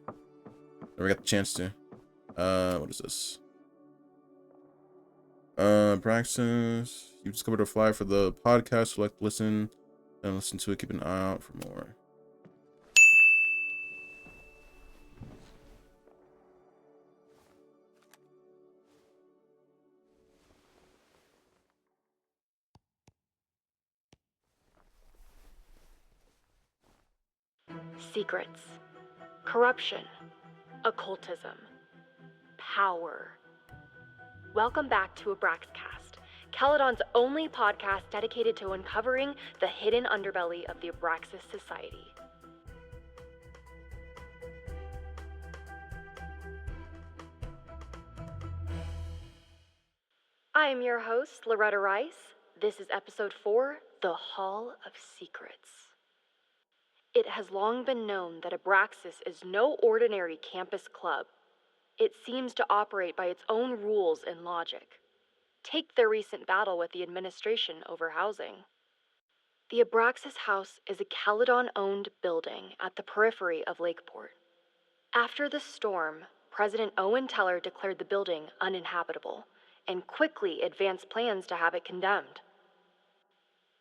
Never got the chance to. What is this? Praxis. You discovered a flyer for the podcast. Select listen and listen to it. Keep an eye out for more. Secrets, corruption, occultism, power. Welcome back to Abraxcast, Caledon's only podcast dedicated to uncovering the hidden underbelly of the Abraxas Society. I am your host, Loretta Rice. This is episode 4, The Hall of Secrets. It has long been known that Abraxas is no ordinary campus club. It seems to operate by its own rules and logic. Take their recent battle with the administration over housing. The Abraxas House is a Caledon-owned building at the periphery of Lakeport. After the storm, President Owen Teller declared the building uninhabitable and quickly advanced plans to have it condemned.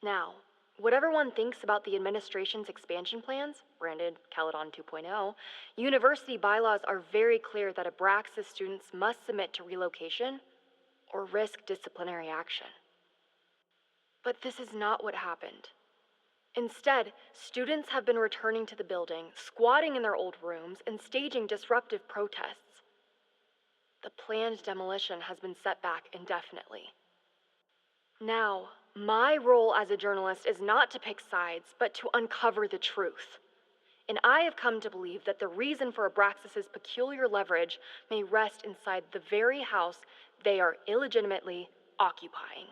Now, whatever one thinks about the administration's expansion plans, branded Caledon 2.0, university bylaws are very clear that Abraxas students must submit to relocation or risk disciplinary action. But this is not what happened. Instead, students have been returning to the building, squatting in their old rooms, and staging disruptive protests. The planned demolition has been set back indefinitely. Now, my role as a journalist is not to pick sides, but to uncover the truth. And I have come to believe that the reason for Abraxas's peculiar leverage may rest inside the very house they are illegitimately occupying.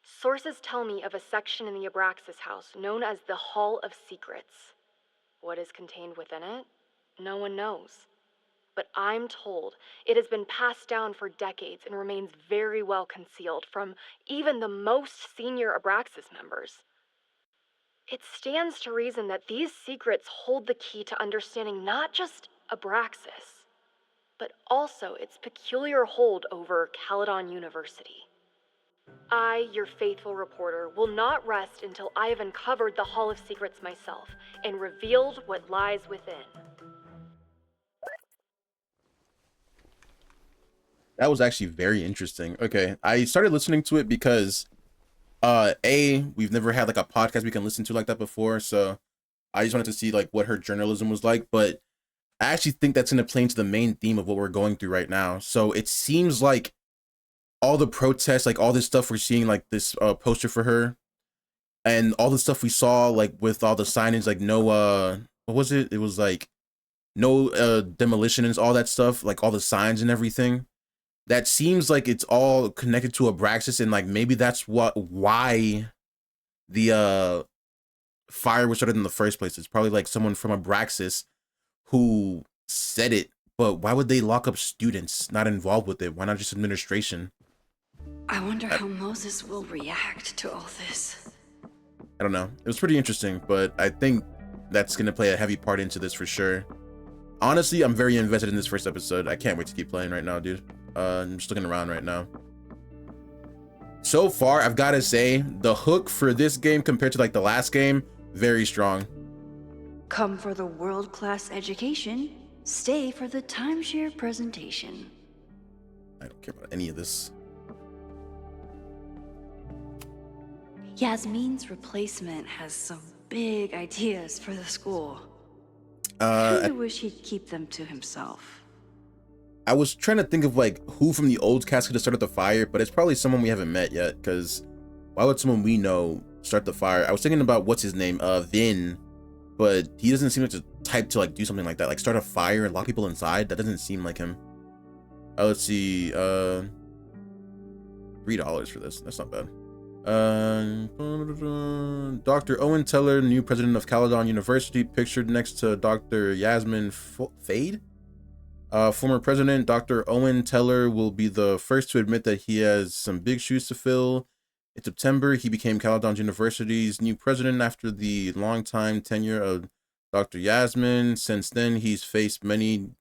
Sources tell me of a section in the Abraxas house known as the Hall of Secrets. What is contained within it? No one knows. But I'm told it has been passed down for decades and remains very well concealed from even the most senior Abraxas members. It stands to reason that these secrets hold the key to understanding not just Abraxas, but also its peculiar hold over Caledon University. I, your faithful reporter, will not rest until I have uncovered the Hall of Secrets myself and revealed what lies within. That was actually very interesting. Okay, I started listening to it because we've never had like a podcast we can listen to like that before, so I just wanted to see like what her journalism was like. But I actually think that's gonna play into the main theme of what we're going through right now. So it seems like all the protests, like all this stuff we're seeing, like this poster for her, and all the stuff we saw like with all the signage, like no what was it? It was like no demolition and all that stuff, like all the signs and everything. That seems like it's all connected to Abraxas, and like maybe that's why the fire was started in the first place. It's probably like someone from Abraxas who said it, but why would they lock up students not involved with it? Why not just administration? I wonder how Moses will react to all this. I don't know. It was pretty interesting, but I think that's gonna play a heavy part into this for sure. Honestly, I'm very invested in this first episode. I can't wait to keep playing right now, dude. I'm just looking around right now. So far, I've got to say, the hook for this game compared to like the last game, very strong. Come for the world-class education, stay for the timeshare presentation. I don't care about any of this. Yasmin's replacement has some big ideas for the school. I wish he'd keep them to himself. I was trying to think of like who from the old cast could have started the fire, but it's probably someone we haven't met yet, because why would someone we know start the fire? I was thinking about what's his name, Vin, but he doesn't seem like the type to like do something like that, like start a fire and lock people inside. That doesn't seem like him. Let's see, $3 for this. That's not bad. Dr. Owen Teller, new president of Caledon University, pictured next to Dr. Yasmin Fade. Former president Dr. Owen Teller will be the first to admit that he has some big shoes to fill. In September, he became Caledon University's new president after the longtime tenure of Dr. Yasmin. Since then, he's faced many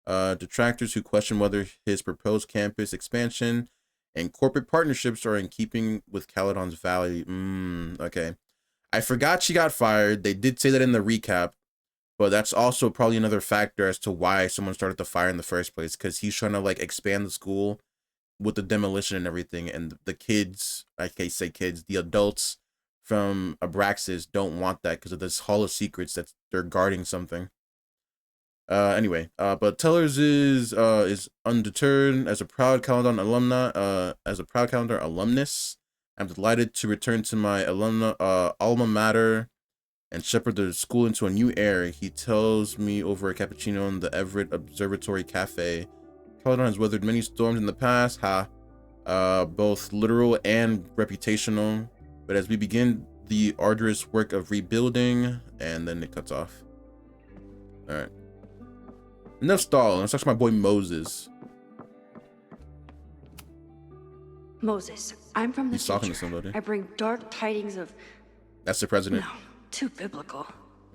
detractors who question whether his proposed campus expansion and corporate partnerships are in keeping with Caledon's value. Okay. I forgot she got fired. They did say that in the recap, but that's also probably another factor as to why someone started the fire in the first place, because he's trying to like expand the school with the demolition and everything, and the kids, I can't say kids, the adults from Abraxas don't want that because of this Hall of Secrets that they're guarding something. Anyway, but Tellers is undeterred. As a proud Caledon alumnus, I'm delighted to return to my alma mater and shepherd the school into a new era. He tells me over a cappuccino in the Everett Observatory Cafe. Caledon has weathered many storms in the past, both literal and reputational. But as we begin the arduous work of rebuilding, and then it cuts off. All right. Enough stalling. Let's talk to my boy Moses. Moses, I'm from the He's talking to future. somebody. I bring dark tidings of... That's the president. No, too biblical.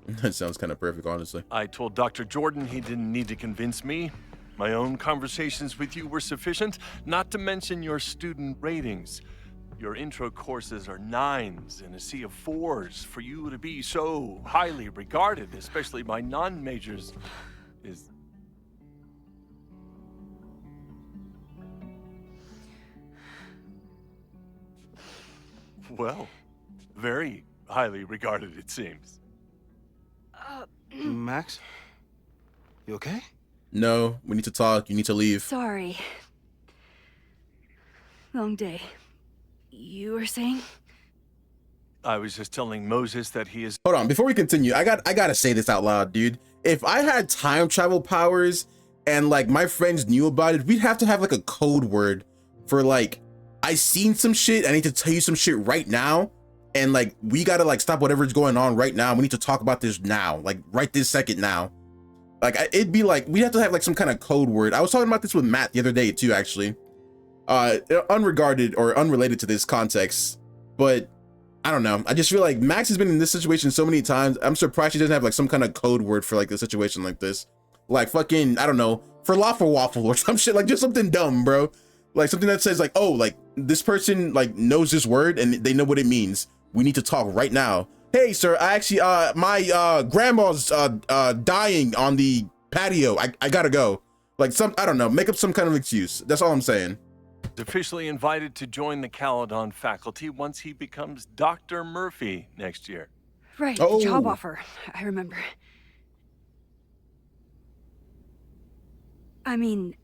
That sounds kind of perfect, honestly. I told Dr. Jordan he didn't need to convince me. My own conversations with you were sufficient, not to mention your student ratings. Your intro courses are 9s in a sea of 4s. For you to be so highly regarded, especially by non-majors, is... well, very highly regarded, it seems. Max? You okay? No, we need to talk. You need to leave. Sorry. Long day. You were saying? I was just telling Moses that he is... Hold on, before we continue, I gotta say this out loud, dude. If I had time travel powers and like my friends knew about it, we'd have to have like a code word for like, I seen some shit, I need to tell you some shit right now, and like we gotta like stop whatever's going on right now. We need to talk about this now, like right this second now. Like it'd be like we have to have like some kind of code word. I was talking about this with Matt the other day too, actually. Unregarded or unrelated to this context, but I don't know. I just feel like Max has been in this situation so many times. I'm surprised she doesn't have like some kind of code word for like a situation like this, like fucking, I don't know, falafel waffle or some shit, like just something dumb, bro. Like something that says like, oh, like this person like knows this word and they know what it means. We need to talk right now. Hey, sir, I actually, my grandma's dying on the patio. I gotta go. Like I don't know, make up some kind of excuse. That's all I'm saying. Officially invited to join the Caledon faculty once he becomes Dr. Murphy next year. Right, Oh. the job offer. I remember. I mean...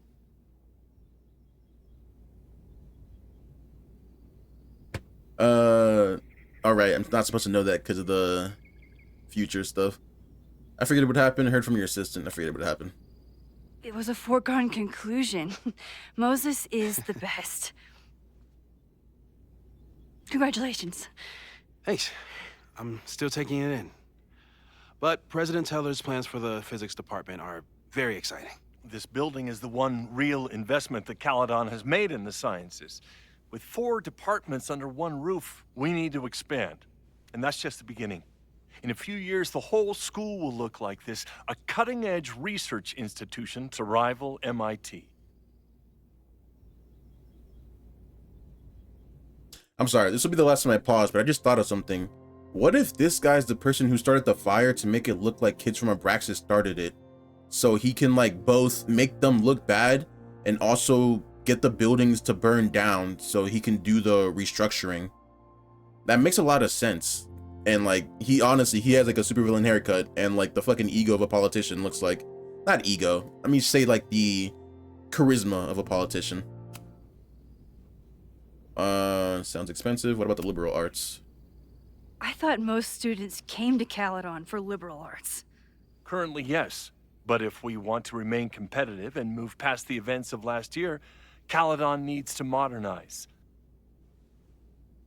all right, I'm not supposed to know that because of the future stuff. I figured it would happen. I heard from your assistant. I figured it would happen. It was a foregone conclusion. Moses is the best. Congratulations. Thanks. I'm still taking it in. But President Teller's plans for the physics department are very exciting. This building is the one real investment that Caledon has made in the sciences. With 4 departments under one roof, we need to expand. And that's just the beginning. In a few years, the whole school will look like this, a cutting-edge research institution to rival MIT. I'm sorry, this will be the last time I pause, but I just thought of something. What if this guy's the person who started the fire to make it look like kids from Abraxas started it? So he can like both make them look bad and also get the buildings to burn down so he can do the restructuring. That makes a lot of sense. And like he honestly, he has like a supervillain haircut and like the fucking ego of a politician looks like, not ego, I mean say like the charisma of a politician. Sounds expensive. What about the liberal arts? I thought most students came to Caledon for liberal arts. Currently, yes. But if we want to remain competitive and move past the events of last year, Caledon needs to modernize.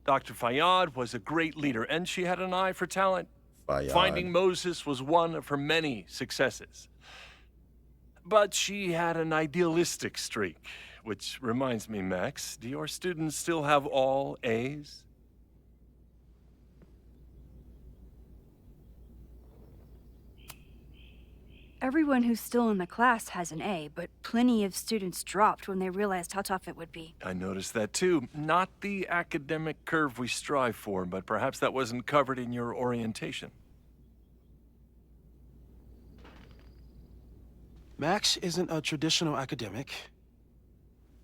Dr. Fayyad was a great leader, and she had an eye for talent. Fayyad. Finding Moses was one of her many successes. But she had an idealistic streak, which reminds me, Max, do your students still have all A's? Everyone who's still in the class has an A, but plenty of students dropped when they realized how tough it would be. I noticed that too. Not the academic curve we strive for, but perhaps that wasn't covered in your orientation. Max isn't a traditional academic,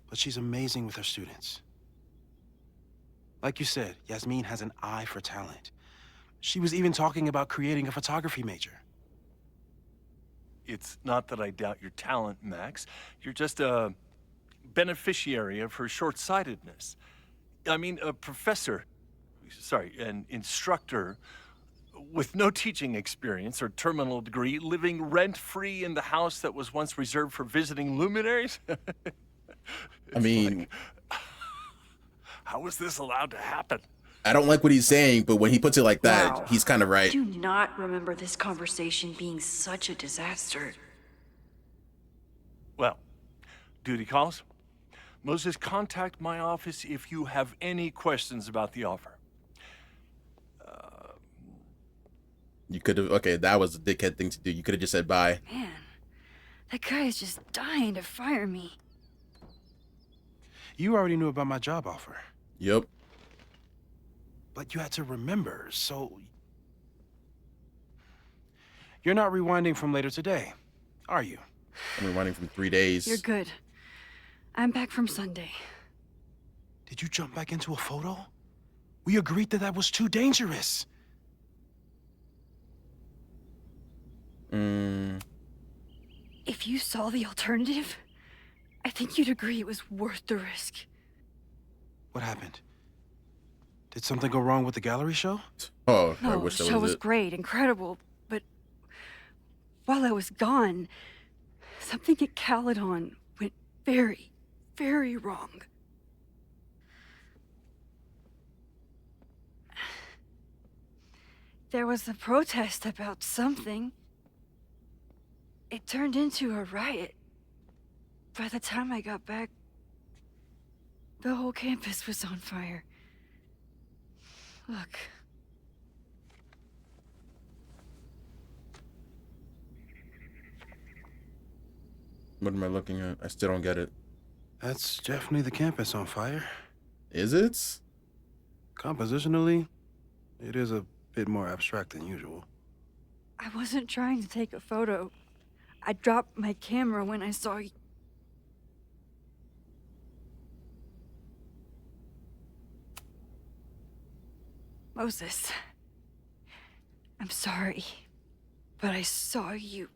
but she's amazing with her students. Like you said, Yasmin has an eye for talent. She was even talking about creating a photography major. It's not that I doubt your talent, Max. You're just a beneficiary of her short-sightedness. I mean, a professor, an instructor with no teaching experience or terminal degree, living rent-free in the house that was once reserved for visiting luminaries? I mean, how was this allowed to happen? I don't like what he's saying, but when he puts it like that, Wow. he's kind of right. I do not remember this conversation being such a disaster. Well, duty calls. Moses, contact my office if you have any questions about the offer. You could have, okay, that was a dickhead thing to do. You could have just said bye. Man, that guy is just dying to fire me. You already knew about my job offer. Yep. But you had to remember, so... You're not rewinding from later today, are you? I'm rewinding from 3 days. You're good. I'm back from Sunday. Did you jump back into a photo? We agreed that that was too dangerous. If you saw the alternative, I think you'd agree it was worth the risk. What happened? Did something go wrong with the gallery show? Oh, I No, wish the that show was was it. great, incredible, but while I was gone, something at Caledon went very, very wrong. There was a protest about something. It turned into a riot. By the time I got back, the whole campus was on fire. Look. What am I looking at? I still don't get it. That's definitely the campus on fire. Is it? Compositionally, it is a bit more abstract than usual. I wasn't trying to take a photo. I dropped my camera when I saw you. Moses, I'm sorry, but I saw you.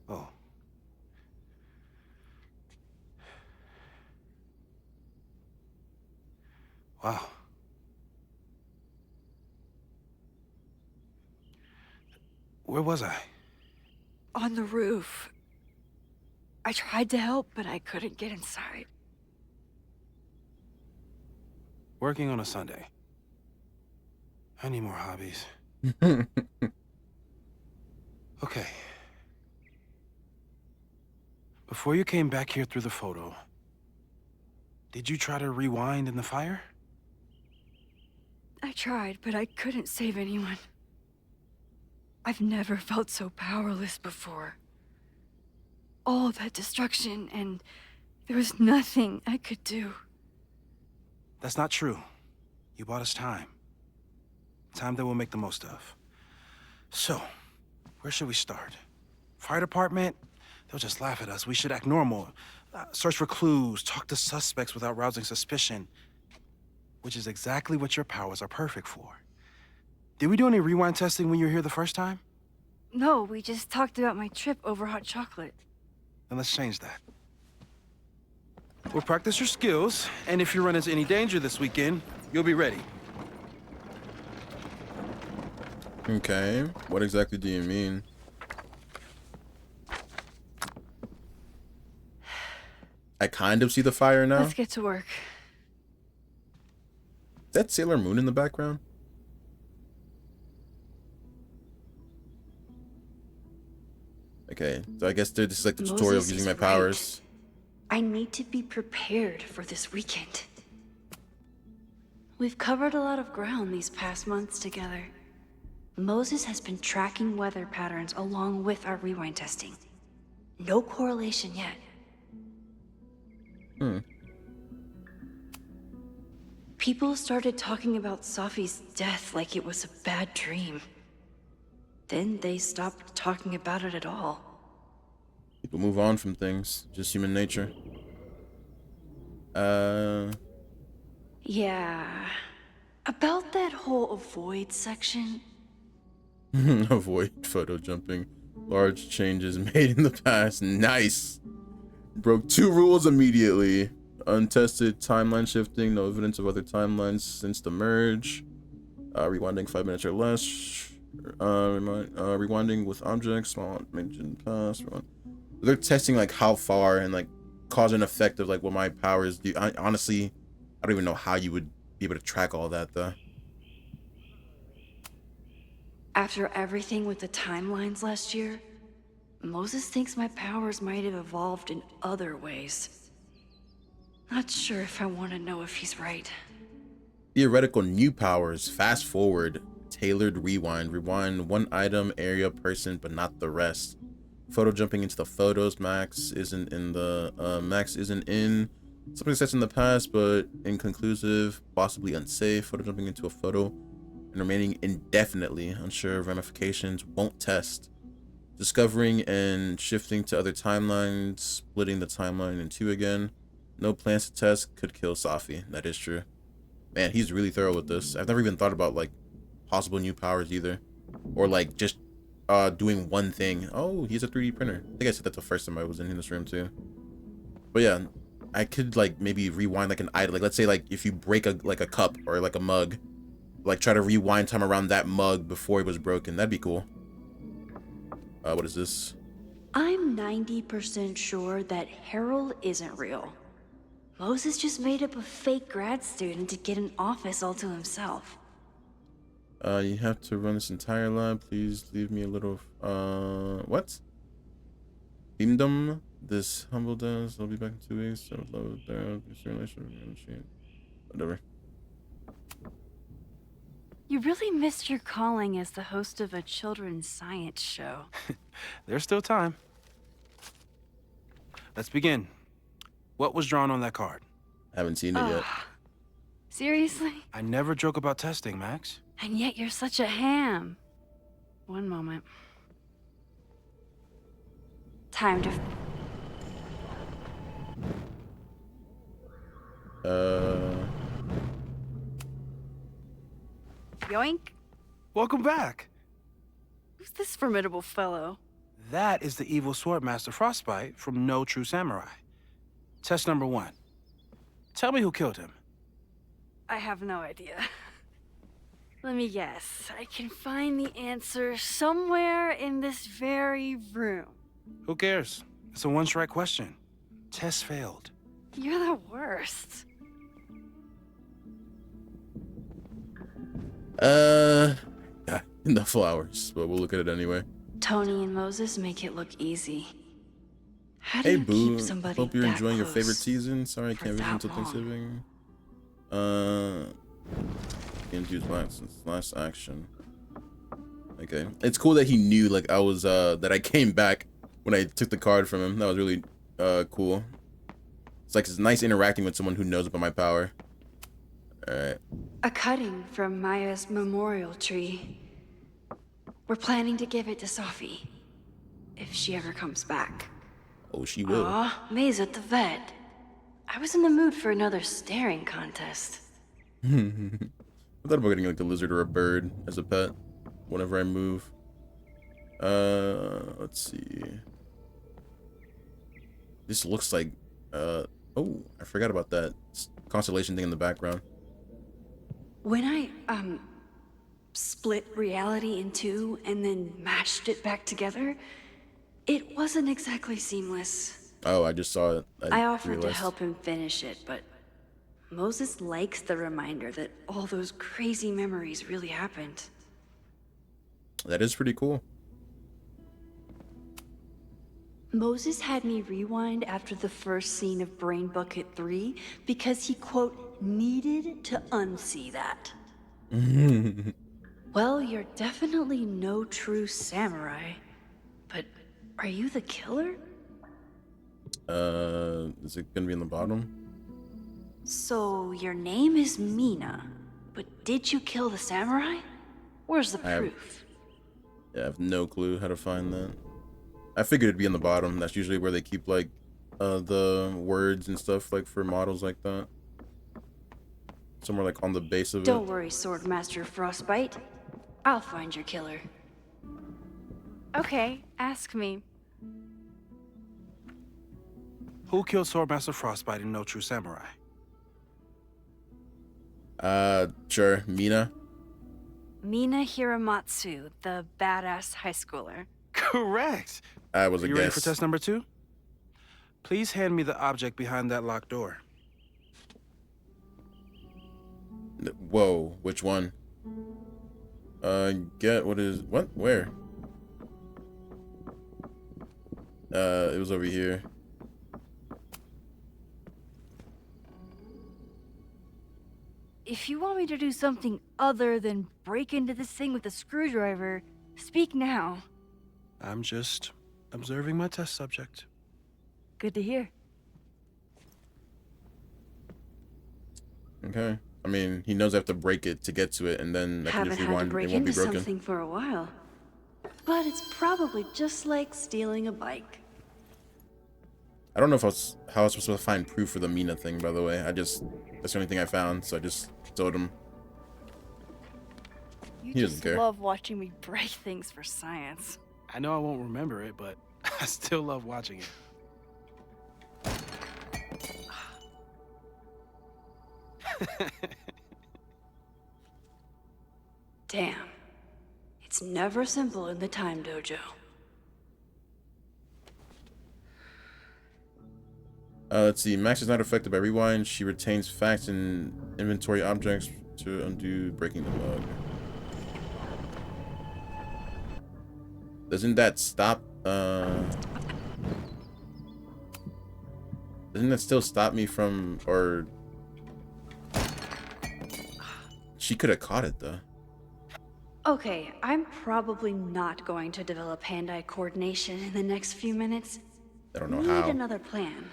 Oh. Wow. Where was I? On the roof. I tried to help, but I couldn't get inside. Working on a Sunday. I need more hobbies. Okay. Before you came back here through the photo, did you try to rewind in the fire? I tried, but I couldn't save anyone. I've never felt so powerless before. All that destruction, and there was nothing I could do. That's not true. You bought us time. Time that we'll make the most of. So, where should we start? Fire department? They'll just laugh at us. We should act normal. Search for clues, talk to suspects without rousing suspicion. Which is exactly what your powers are perfect for. Did we do any rewind testing when you were here the first time? No, we just talked about my trip over hot chocolate. Then let's change that. We'll practice your skills, and if you run into any danger this weekend, you'll be ready. Okay, what exactly do you mean? I kind of see the fire now. Let's get to work. Is that Sailor Moon in the background? Okay, so I guess this is like the tutorial of using my powers. I need to be prepared for this weekend. We've covered a lot of ground these past months together. Moses has been tracking weather patterns along with our rewind testing. No correlation yet. People started talking about Safi's death like it was a bad dream. Then they stopped talking about it at all. People move on from things, just human nature. Yeah. About that whole avoid section. Avoid photo jumping. Large changes made in the past. Nice. Broke 2 rules immediately. Untested timeline shifting. No evidence of other timelines since the merge. Rewinding 5 minutes or less. Rewinding with objects. Small mentioned past. They're testing like how far and like cause and effect of like what my powers do. Honestly, I don't even know how you would be able to track all that though. After everything with the timelines last year, Moses thinks my powers might have evolved in other ways. Not sure if I want to know if he's right. Theoretical new powers. Fast forward. Tailored rewind. Rewind one item, area, person, but not the rest. Photo jumping into the photos. Max isn't in. Something that's in the past, but inconclusive, possibly unsafe. Photo jumping into a photo and remaining indefinitely unsure of ramifications. Won't test. Discovering and shifting to other timelines. Splitting the timeline in 2 again. No plans to test. Could kill Safi. That is true. Man, he's really thorough with this. I've never even thought about like possible new powers either, or like just doing one thing. Oh, he's a 3D printer. I think I said that the first time I was in this room too. But yeah, I could like maybe rewind like an item. Like let's say like if you break a cup or like a mug, like try to rewind time around that mug before it was broken. That'd be cool. What is this? I'm 90% sure that Harold isn't real. Moses just made up a fake grad student to get an office all to himself. You have to run this entire lab. Please leave me a little. What? Beamdom. This humble does. I'll be back in 2 weeks. So love there. Whatever. You really missed your calling as the host of a children's science show. There's still time. Let's begin. What was drawn on that card? I haven't seen it yet. Seriously? I never joke about testing, Max. And yet you're such a ham. One moment. Time to... Yoink. Welcome back. Who's this formidable fellow? That is the evil Swordmaster Frostbite from No True Samurai. Test number 1. Tell me who killed him. I have no idea. Let me guess. I can find the answer somewhere in this very room. Who cares? It's a one-strike question. Test failed. You're the worst. Yeah, in the flowers, but we'll look at it anyway. Tony and Moses make it look easy. How do Hey you boo, keep somebody hope you're that enjoying your close favorite season. Sorry I for can't visit that until long? Thanksgiving. Can't use black since last action. Okay, it's cool that he knew like I was that I came back when I took the card from him. That was really cool. It's nice interacting with someone who knows about my power. Alright. A cutting from Maya's memorial tree. We're planning to give it to Safi. If she ever comes back. Oh, she will. Aw, May's at the vet. I was in the mood for another staring contest. I thought about getting like a lizard or a bird as a pet whenever I move. Let's see. This looks like, oh, I forgot about that constellation thing in the background. When I, split reality in two and then mashed it back together, it wasn't exactly seamless. Oh, I just saw it. I offered to realized. help him finish it, but Moses likes the reminder that all those crazy memories really happened. That is pretty cool. Moses had me rewind after the first scene of Brain Bucket 3 because he, quote, needed to unsee that. Well, you're definitely no true samurai. But are you the killer? Is it gonna be in the bottom? So your name is Mina, but did you kill the samurai? Where's the proof? I have no clue how to find that. I figured it'd be in the bottom. That's usually where they keep like the words and stuff like for models like that. Somewhere like on the base of it. Don't worry, Swordmaster Frostbite. I'll find your killer. Okay, ask me. Who killed Swordmaster Frostbite and No True Samurai? Sure, Mina. Mina Hiramatsu, the badass high schooler. Correct. I was a You guess. ready for test number 2? Please hand me the object behind that locked door. Whoa, which one? What? Where? It was over here. If you want me to do something other than break into this thing with a screwdriver, speak now. I'm just observing my test subject. Good to hear. Okay. I mean, he knows I have to break it to get to it, and then I can Haven't just had to rewind. break It won't be into broken. something for a while. But it's probably just like stealing a bike. I don't know if how I was supposed to find proof for the Mina thing, by the way. That's the only thing I found, so I just told him. You He doesn't just care. love watching me break things for science. I know I won't remember it, but I still love watching it. Damn. It's never simple in the time dojo. Let's see. Max is not affected by rewind. She retains facts and inventory objects to undo breaking the log. Doesn't that stop? Doesn't that still stop me from, or she could have caught it though. Okay, I'm probably not going to develop hand-eye coordination in the next few minutes. I don't know Need how. another plan.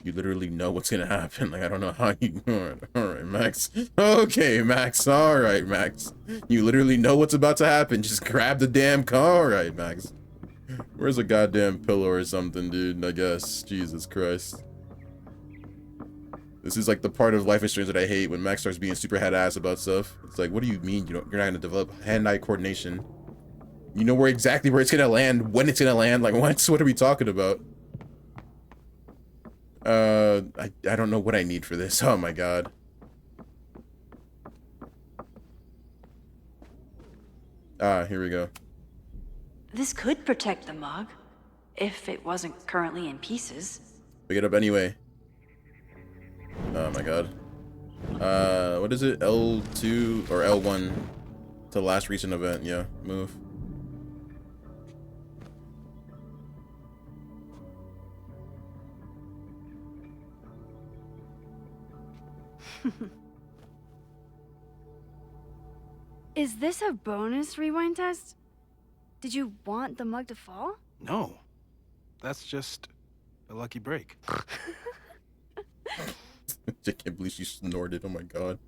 You literally know what's gonna happen. Like, I don't know how you. All right, Max. Okay, Max. All right, Max. You literally know what's about to happen. Just grab the damn car. All right, Max. Where's a goddamn pillow or something, dude? I guess. Jesus Christ. This is like the part of Life is Strange that I hate when Max starts being super head ass about stuff. It's like, what do you mean you're not gonna develop hand-eye coordination? You know exactly where it's gonna land, when it's gonna land. Like, what are we talking about? I don't know what I need for this. Oh my god. Here we go. This could protect the mug, if it wasn't currently in pieces. Pick it up anyway. Oh my god. What is it? L2 or L1 to last recent event. Yeah, move. Is this a bonus rewind test? Did you want the mug to fall? No. That's just a lucky break. I can't believe she snorted. Oh my god.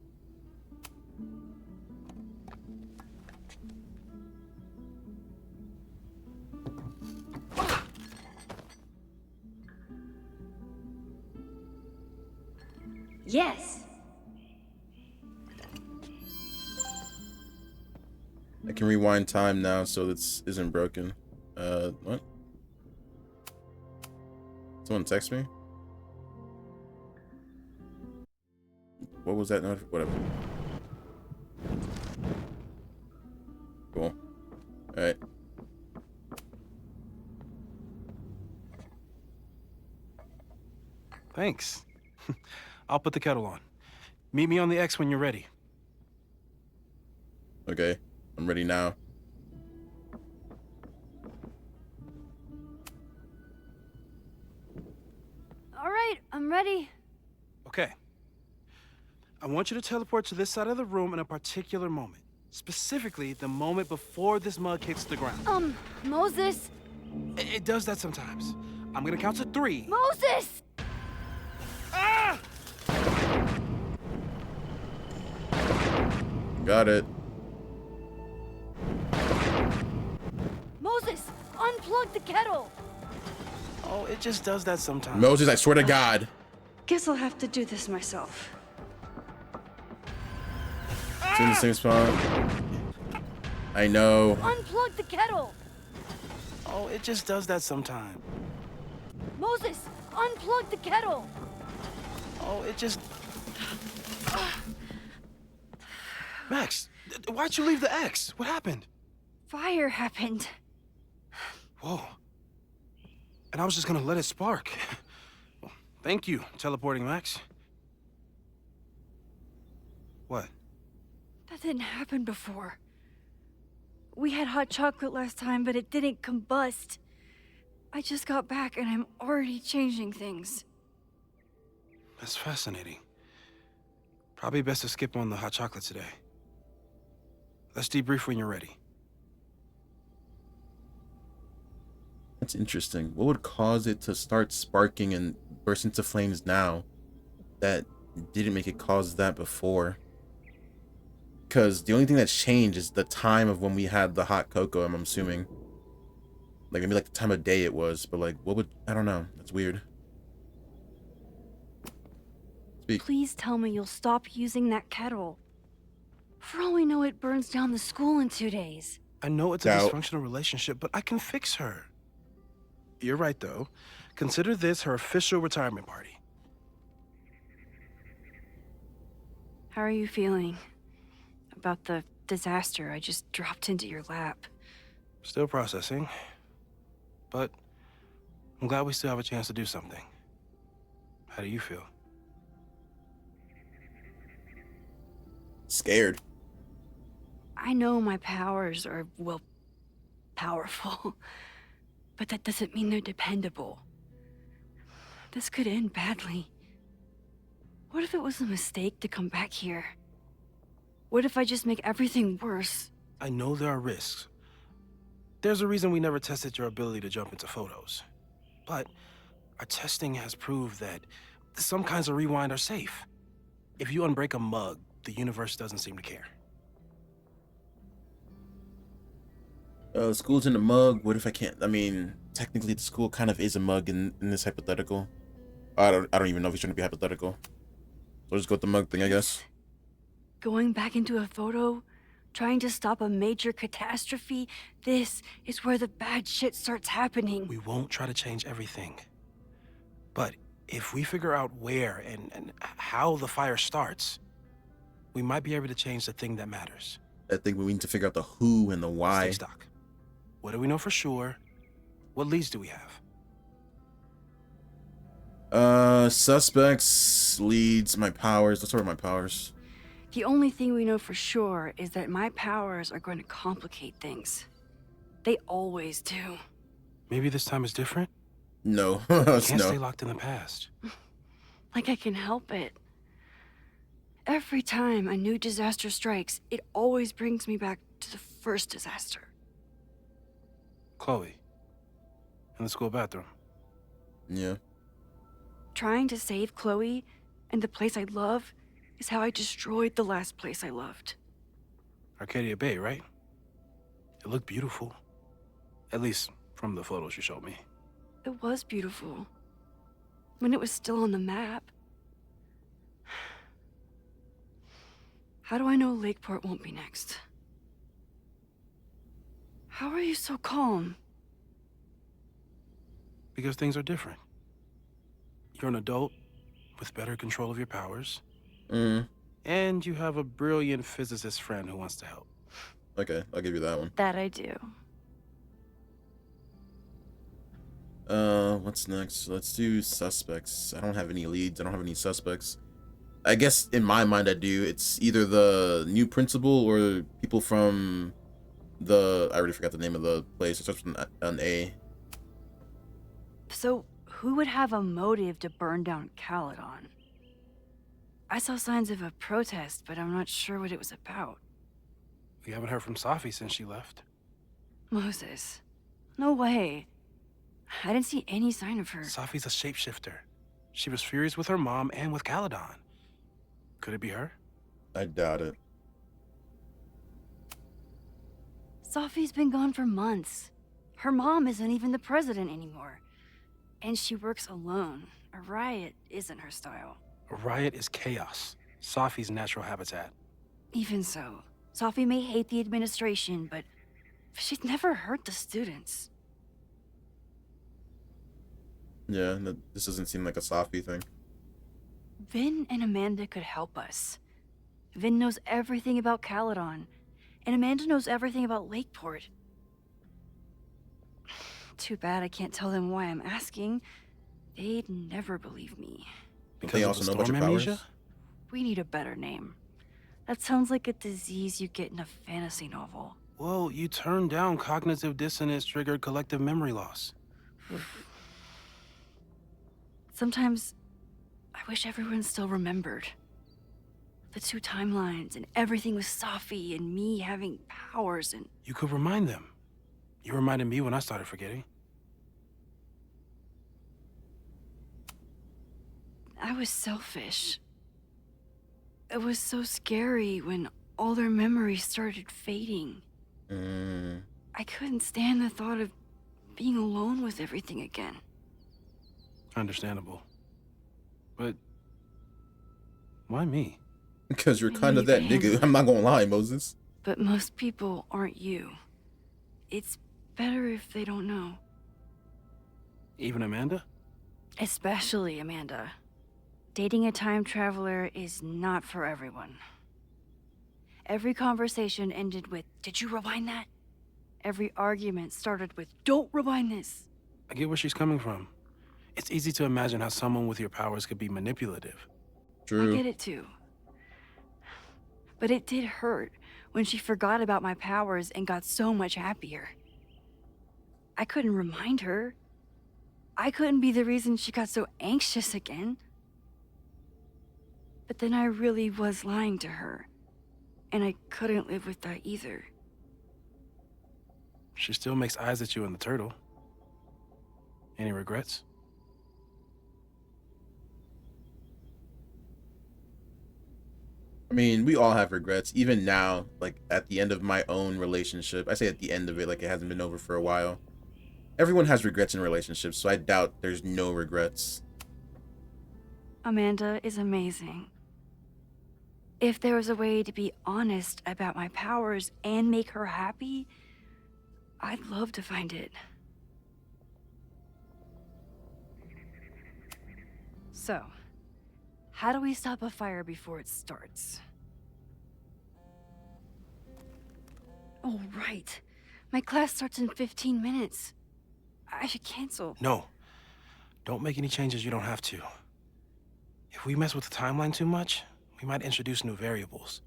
Yes. I can rewind time now, so this isn't broken. What? Someone text me? What was that note? Whatever. Cool. Alright. Thanks. I'll put the kettle on. Meet me on the X when you're ready. Okay. I'm ready now. All right, I'm ready. Okay. I want you to teleport to this side of the room in a particular moment. Specifically, the moment before this mug hits the ground. Moses! It does that sometimes. I'm gonna count to 3. Moses! Ah! Got it. Moses! Unplug the kettle! Oh, it just does that sometimes. Moses, I swear to God. Guess I'll have to do this myself. It's in the same spot. I know. Unplug the kettle! Oh, it just does that sometimes. Moses! Unplug the kettle! Oh, it just... Max, why'd you leave the X? What happened? Fire happened. Whoa. And I was just gonna let it spark. Well, thank you, teleporting Max. What? That didn't happen before. We had hot chocolate last time, but it didn't combust. I just got back and I'm already changing things. That's fascinating. Probably best to skip on the hot chocolate today. Let's debrief when you're ready. That's interesting. What would cause it to start sparking and burst into flames now that didn't make it cause that before? Because the only thing that's changed is the time of when we had the hot cocoa, I'm assuming. Like, maybe like the time of day it was, but like, what would... I don't know. That's weird. Speak. Please tell me you'll stop using that kettle. For all we know, it burns down the school in 2 days. I know it's a Doubt. dysfunctional relationship, but I can fix her. You're right, though. Consider this her official retirement party. How are you feeling about the disaster I just dropped into your lap? Still processing. But I'm glad we still have a chance to do something. How do you feel? Scared. I know my powers are, well, powerful. But that doesn't mean they're dependable. This could end badly. What if it was a mistake to come back here? What if I just make everything worse? I know there are risks. There's a reason we never tested your ability to jump into photos. But our testing has proved that some kinds of rewind are safe. If you unbreak a mug, the universe doesn't seem to care. School's in a mug. What if I can't? I mean, technically the school kind of is a mug in this hypothetical. I don't even know if he's trying to be hypothetical. So I'll just go with the mug thing, I guess. Going back into a photo? Trying to stop a major catastrophe? This is where the bad shit starts happening. We won't try to change everything. But if we figure out where and how the fire starts, we might be able to change the thing that matters. I think we need to figure out the who and the why. Stay stock. What do we know for sure? What leads do we have? Suspects, leads, my powers. Let's start with my powers. The only thing we know for sure is that my powers are going to complicate things. They always do. Maybe this time is different? No. We can't No. stay locked in the past. Like I can help it. Every time a new disaster strikes, it always brings me back to the first disaster. Chloe. In the school bathroom. Yeah. Trying to save Chloe and the place I love is how I destroyed the last place I loved. Arcadia Bay, right? It looked beautiful. At least from the photos you showed me. It was beautiful. When it was still on the map. How do I know Lakeport won't be next? How are you so calm? Because things are different. You're an adult with better control of your powers. And you have a brilliant physicist friend who wants to help. Okay, I'll give you that one. That I do. What's next? Let's do suspects. I don't have any leads. I don't have any suspects. I guess in my mind I do. It's either the new principal or people from the... I already forgot the name of the place. It starts with an A. So, who would have a motive to burn down Caledon? I saw signs of a protest, but I'm not sure what it was about. We haven't heard from Safi since she left. Moses. No way. I didn't see any sign of her. Safi's a shapeshifter. She was furious with her mom and with Caledon. Could it be her? I doubt it. Safi's been gone for months. Her mom isn't even the president anymore. And she works alone. A riot isn't her style. A riot is chaos. Safi's natural habitat. Even so, Safi may hate the administration, but she's never hurt the students. Yeah, this doesn't seem like a Safi thing. Vin and Amanda could help us. Vin knows everything about Caledon, and Amanda knows everything about Lakeport. Too bad I can't tell them why I'm asking. They'd never believe me. Because they also know about your powers? We need a better name. That sounds like a disease you get in a fantasy novel. Well, you turned down cognitive dissonance triggered collective memory loss. Sometimes I wish everyone still remembered. The two timelines and everything with Safi and me having powers and... You could remind them. You reminded me when I started forgetting. I was selfish. It was so scary when all their memories started fading. I couldn't stand the thought of being alone with everything again. Understandable. But why me? Because you're kind of that nigga. I'm not gonna lie, Moses. But most people aren't you. It's better if they don't know. Even Amanda? Especially Amanda. Dating a time traveler is not for everyone. Every conversation ended with, "Did you rewind that?" Every argument started with, "Don't rewind this." I get where she's coming from. It's easy to imagine how someone with your powers could be manipulative. True. I get it too. But it did hurt when she forgot about my powers and got so much happier. I couldn't remind her. I couldn't be the reason she got so anxious again. But then I really was lying to her, and I couldn't live with that either. She still makes eyes at you and the turtle. Any regrets? I mean, we all have regrets. Even now, like at the end of my own relationship, I say at the end of it, like it hasn't been over for a while. Everyone has regrets in relationships, so I doubt there's no regrets. Amanda is amazing. If there was a way to be honest about my powers and make her happy, I'd love to find it. So, how do we stop a fire before it starts? Oh, right. My class starts in 15 minutes. I should cancel. No. Don't make any changes you don't have to. If we mess with the timeline too much, we might introduce new variables.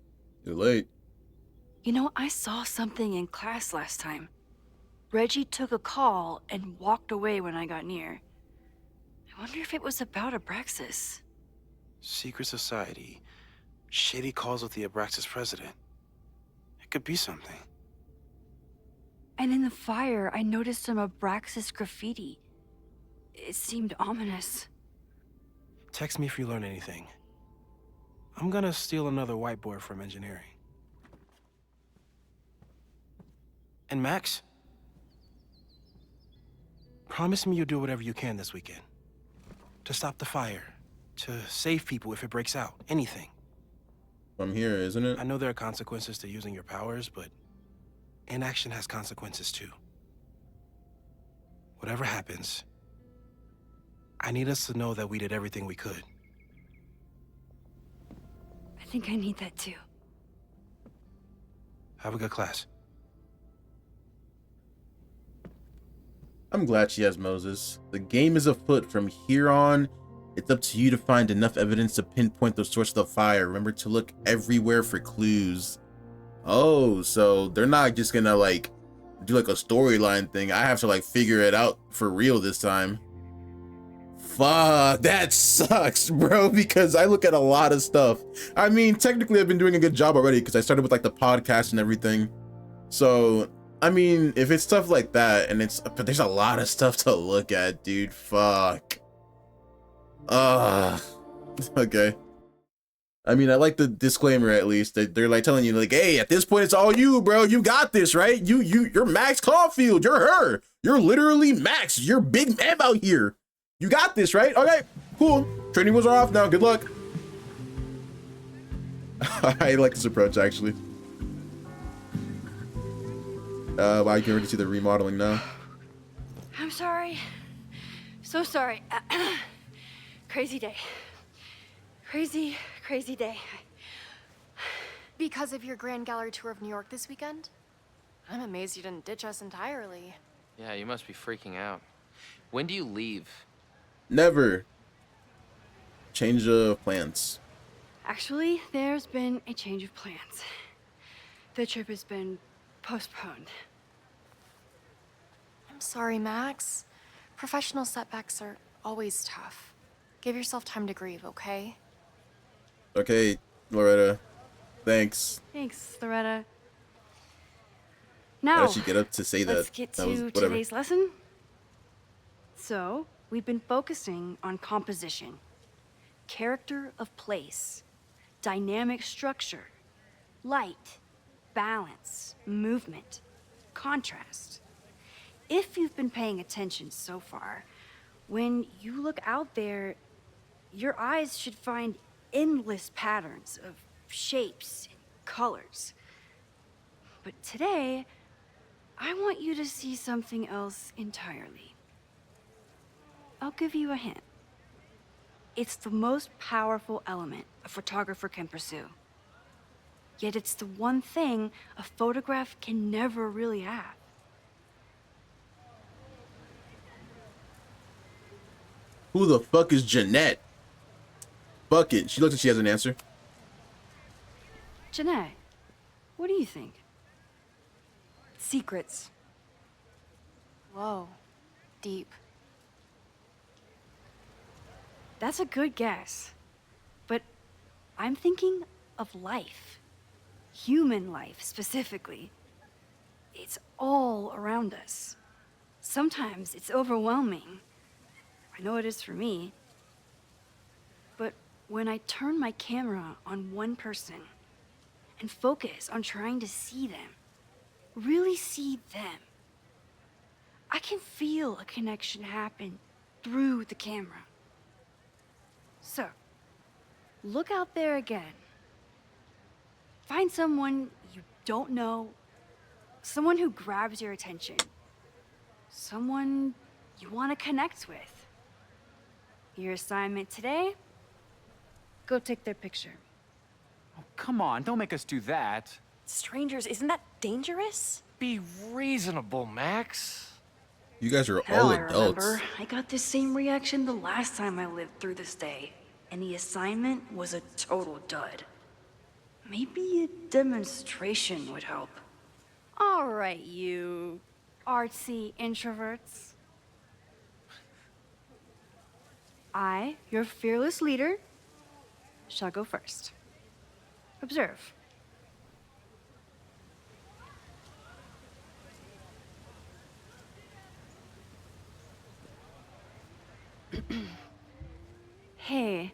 Too late. You know, I saw something in class last time. Reggie took a call and walked away when I got near. I wonder if it was about Abraxas. Secret society. Shady calls with the Abraxas president. It could be something. And in the fire, I noticed some Abraxas graffiti. It seemed ominous. Text me if you learn anything. I'm gonna steal another whiteboard from engineering. And Max? Promise me you'll do whatever you can this weekend. To stop the fire. To save people if it breaks out. Anything. I'm here, isn't it? I know there are consequences to using your powers, but inaction has consequences too. Whatever happens, I need us to know that we did everything we could. I think I need that too. Have a good class. I'm glad she has Moses. The game is afoot. From here on, it's up to you to find enough evidence to pinpoint the source of the fire. Remember to look everywhere for clues. Oh, so they're not just gonna like do like a storyline thing. I have to like figure it out for real this time. Fuck, that sucks, bro, because I look at a lot of stuff. I mean, technically I've been doing a good job already because I started with like the podcast and everything. So, I mean, if it's stuff like that and but there's a lot of stuff to look at, dude. Fuck. Okay. I mean, I like the disclaimer at least. They're like telling you like, hey, at this point it's all you, bro. You got this, right? You're Max Caulfield. You're her. You're literally Max. You're Big Ma'am out here. You got this, right? Okay, cool. Training wheels are off now. Good luck. I like this approach actually. Wow, you can already see the remodeling now. I'm sorry. So sorry. Crazy day. Crazy day. Because of your Grand Gallery tour of New York this weekend? I'm amazed you didn't ditch us entirely. Yeah, you must be freaking out. When do you leave? Never. Change of plans. Actually, there's been a change of plans. The trip has been postponed. I'm sorry, Max. Professional setbacks are always tough. Give yourself time to grieve, okay? Okay, Loretta. Thanks. Thanks, Loretta. How Now, did she get up to say that? let's get to today's lesson. So, we've been focusing on composition, character of place, dynamic structure, light, balance, movement, contrast. If you've been paying attention so far, when you look out there, your eyes should find endless patterns of shapes and colors. But today, I want you to see something else entirely. I'll give you a hint. It's the most powerful element a photographer can pursue. Yet it's the one thing a photograph can never really have. Who the fuck is Jeanette? Fuck it. She looks like she has an answer. Jeanette, what do you think? Secrets. Whoa. Deep. That's a good guess. But I'm thinking of life. Human life, specifically. It's all around us. Sometimes it's overwhelming. I know it is for me. But when I turn my camera on one person and focus on trying to see them, really see them, I can feel a connection happen through the camera. So, look out there again. Find someone you don't know, someone who grabs your attention, someone you want to connect with. Your assignment today? Go take their picture. Oh, come on, don't make us do that. Strangers, isn't that dangerous? Be reasonable, Max. You guys are Hell, all I adults. remember. I got the same reaction the last time I lived through this day, and the assignment was a total dud. Maybe a demonstration would help. All right, you artsy introverts. I, your fearless leader, shall go first. Observe. Hey,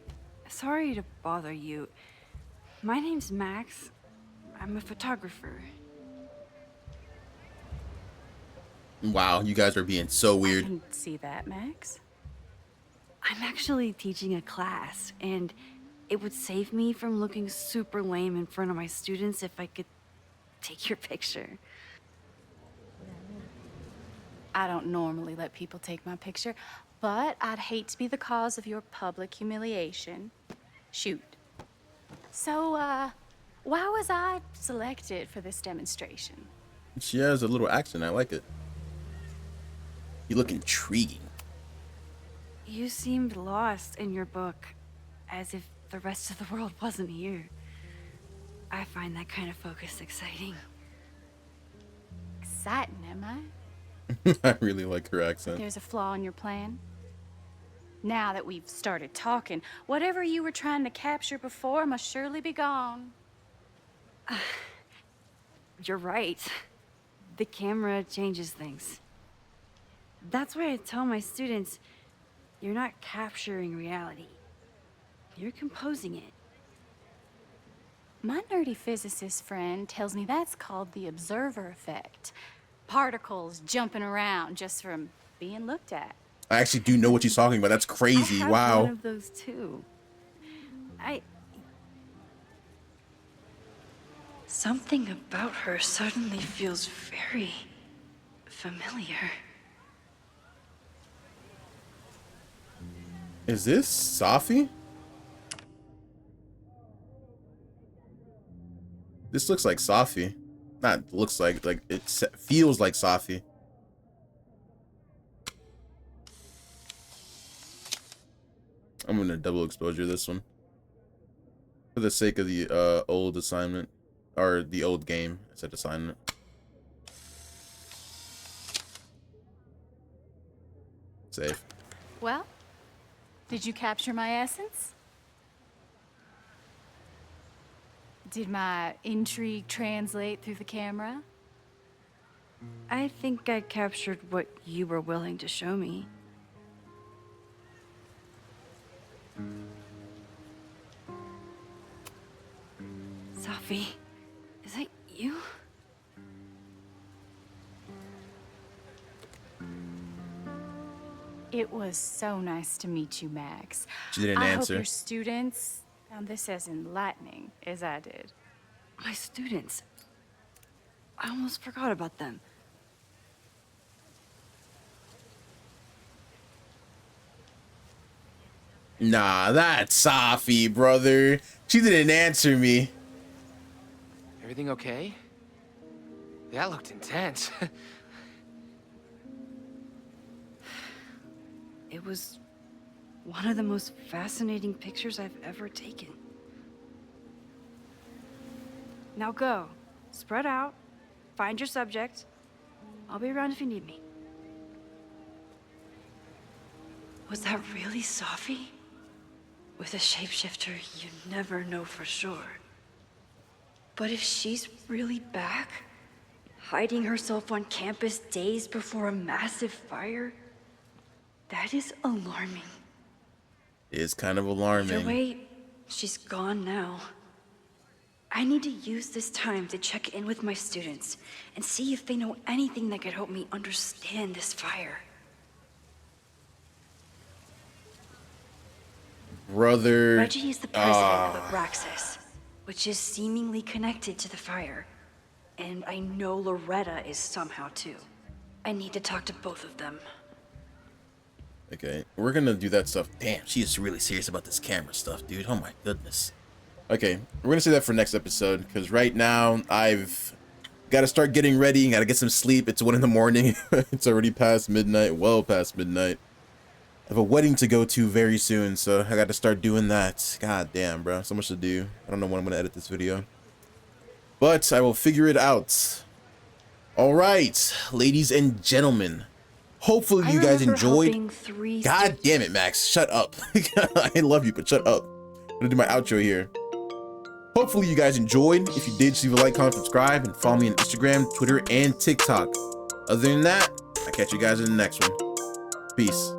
sorry to bother you. My name's Max. I'm a photographer. Wow, you guys are being so weird. I can see that, Max. I'm actually teaching a class, and it would save me from looking super lame in front of my students if I could take your picture. I don't normally let people take my picture, but I'd hate to be the cause of your public humiliation. Shoot. So, why was I selected for this demonstration? She has a little accent. I like it. You look intriguing. You seemed lost in your book, as if the rest of the world wasn't here. I find that kind of focus exciting. Exciting, am I? I really like her accent. There's a flaw in your plan? Now that we've started talking, whatever you were trying to capture before must surely be gone. You're right. The camera changes things. That's why I tell my students, you're not capturing reality. You're composing it. My nerdy physicist friend tells me that's called the observer effect. Particles jumping around just from being looked at. I actually do know what she's talking about. That's crazy. I have Wow. one of those too. Something about her suddenly feels very familiar. Is this Safi? This looks like Safi. Not looks like it feels like Safi. I'm gonna double exposure this one for the sake of the old assignment, or the old game. I said assignment. Safe. Well, did you capture my essence? Did my intrigue translate through the camera? I think I captured what you were willing to show me. Safi, is that you? It was so nice to meet you, Max. She didn't I answer. hope your students found this as enlightening as I did. My students. I almost forgot about them. Nah, that's Safi, brother. She didn't answer me. Everything okay? That looked intense. It was one of the most fascinating pictures I've ever taken. Now go. Spread out. Find your subject. I'll be around if you need me. Was that really Safi? With a shapeshifter, you never know for sure. But if she's really back, hiding herself on campus days before a massive fire, that is alarming. It's kind of alarming. Either way, she's gone now. I need to use this time to check in with my students and see if they know anything that could help me understand this fire. Brother. Reggie is the president of Abraxas, which is seemingly connected to the fire. And I know Loretta is somehow too. I need to talk to both of them. Okay, we're gonna do that stuff. Damn, she is really serious about this camera stuff, dude. Oh my goodness. Okay, we're gonna say that for next episode, because right now I've got to start getting ready. Got to get some sleep. It's 1 in the morning. It's already past midnight, well past midnight. I have a wedding to go to very soon, so I got to start doing that. God damn, bro, so much to do. I don't know when I'm gonna edit this video, but I will figure it out. All right, ladies and gentlemen. Hopefully you guys enjoyed. God damn it, Max. Shut up. I love you, but shut up. I'm gonna do my outro here. Hopefully you guys enjoyed. If you did, just leave a like, comment, subscribe, and follow me on Instagram, Twitter, and TikTok. Other than that, I'll catch you guys in the next one. Peace.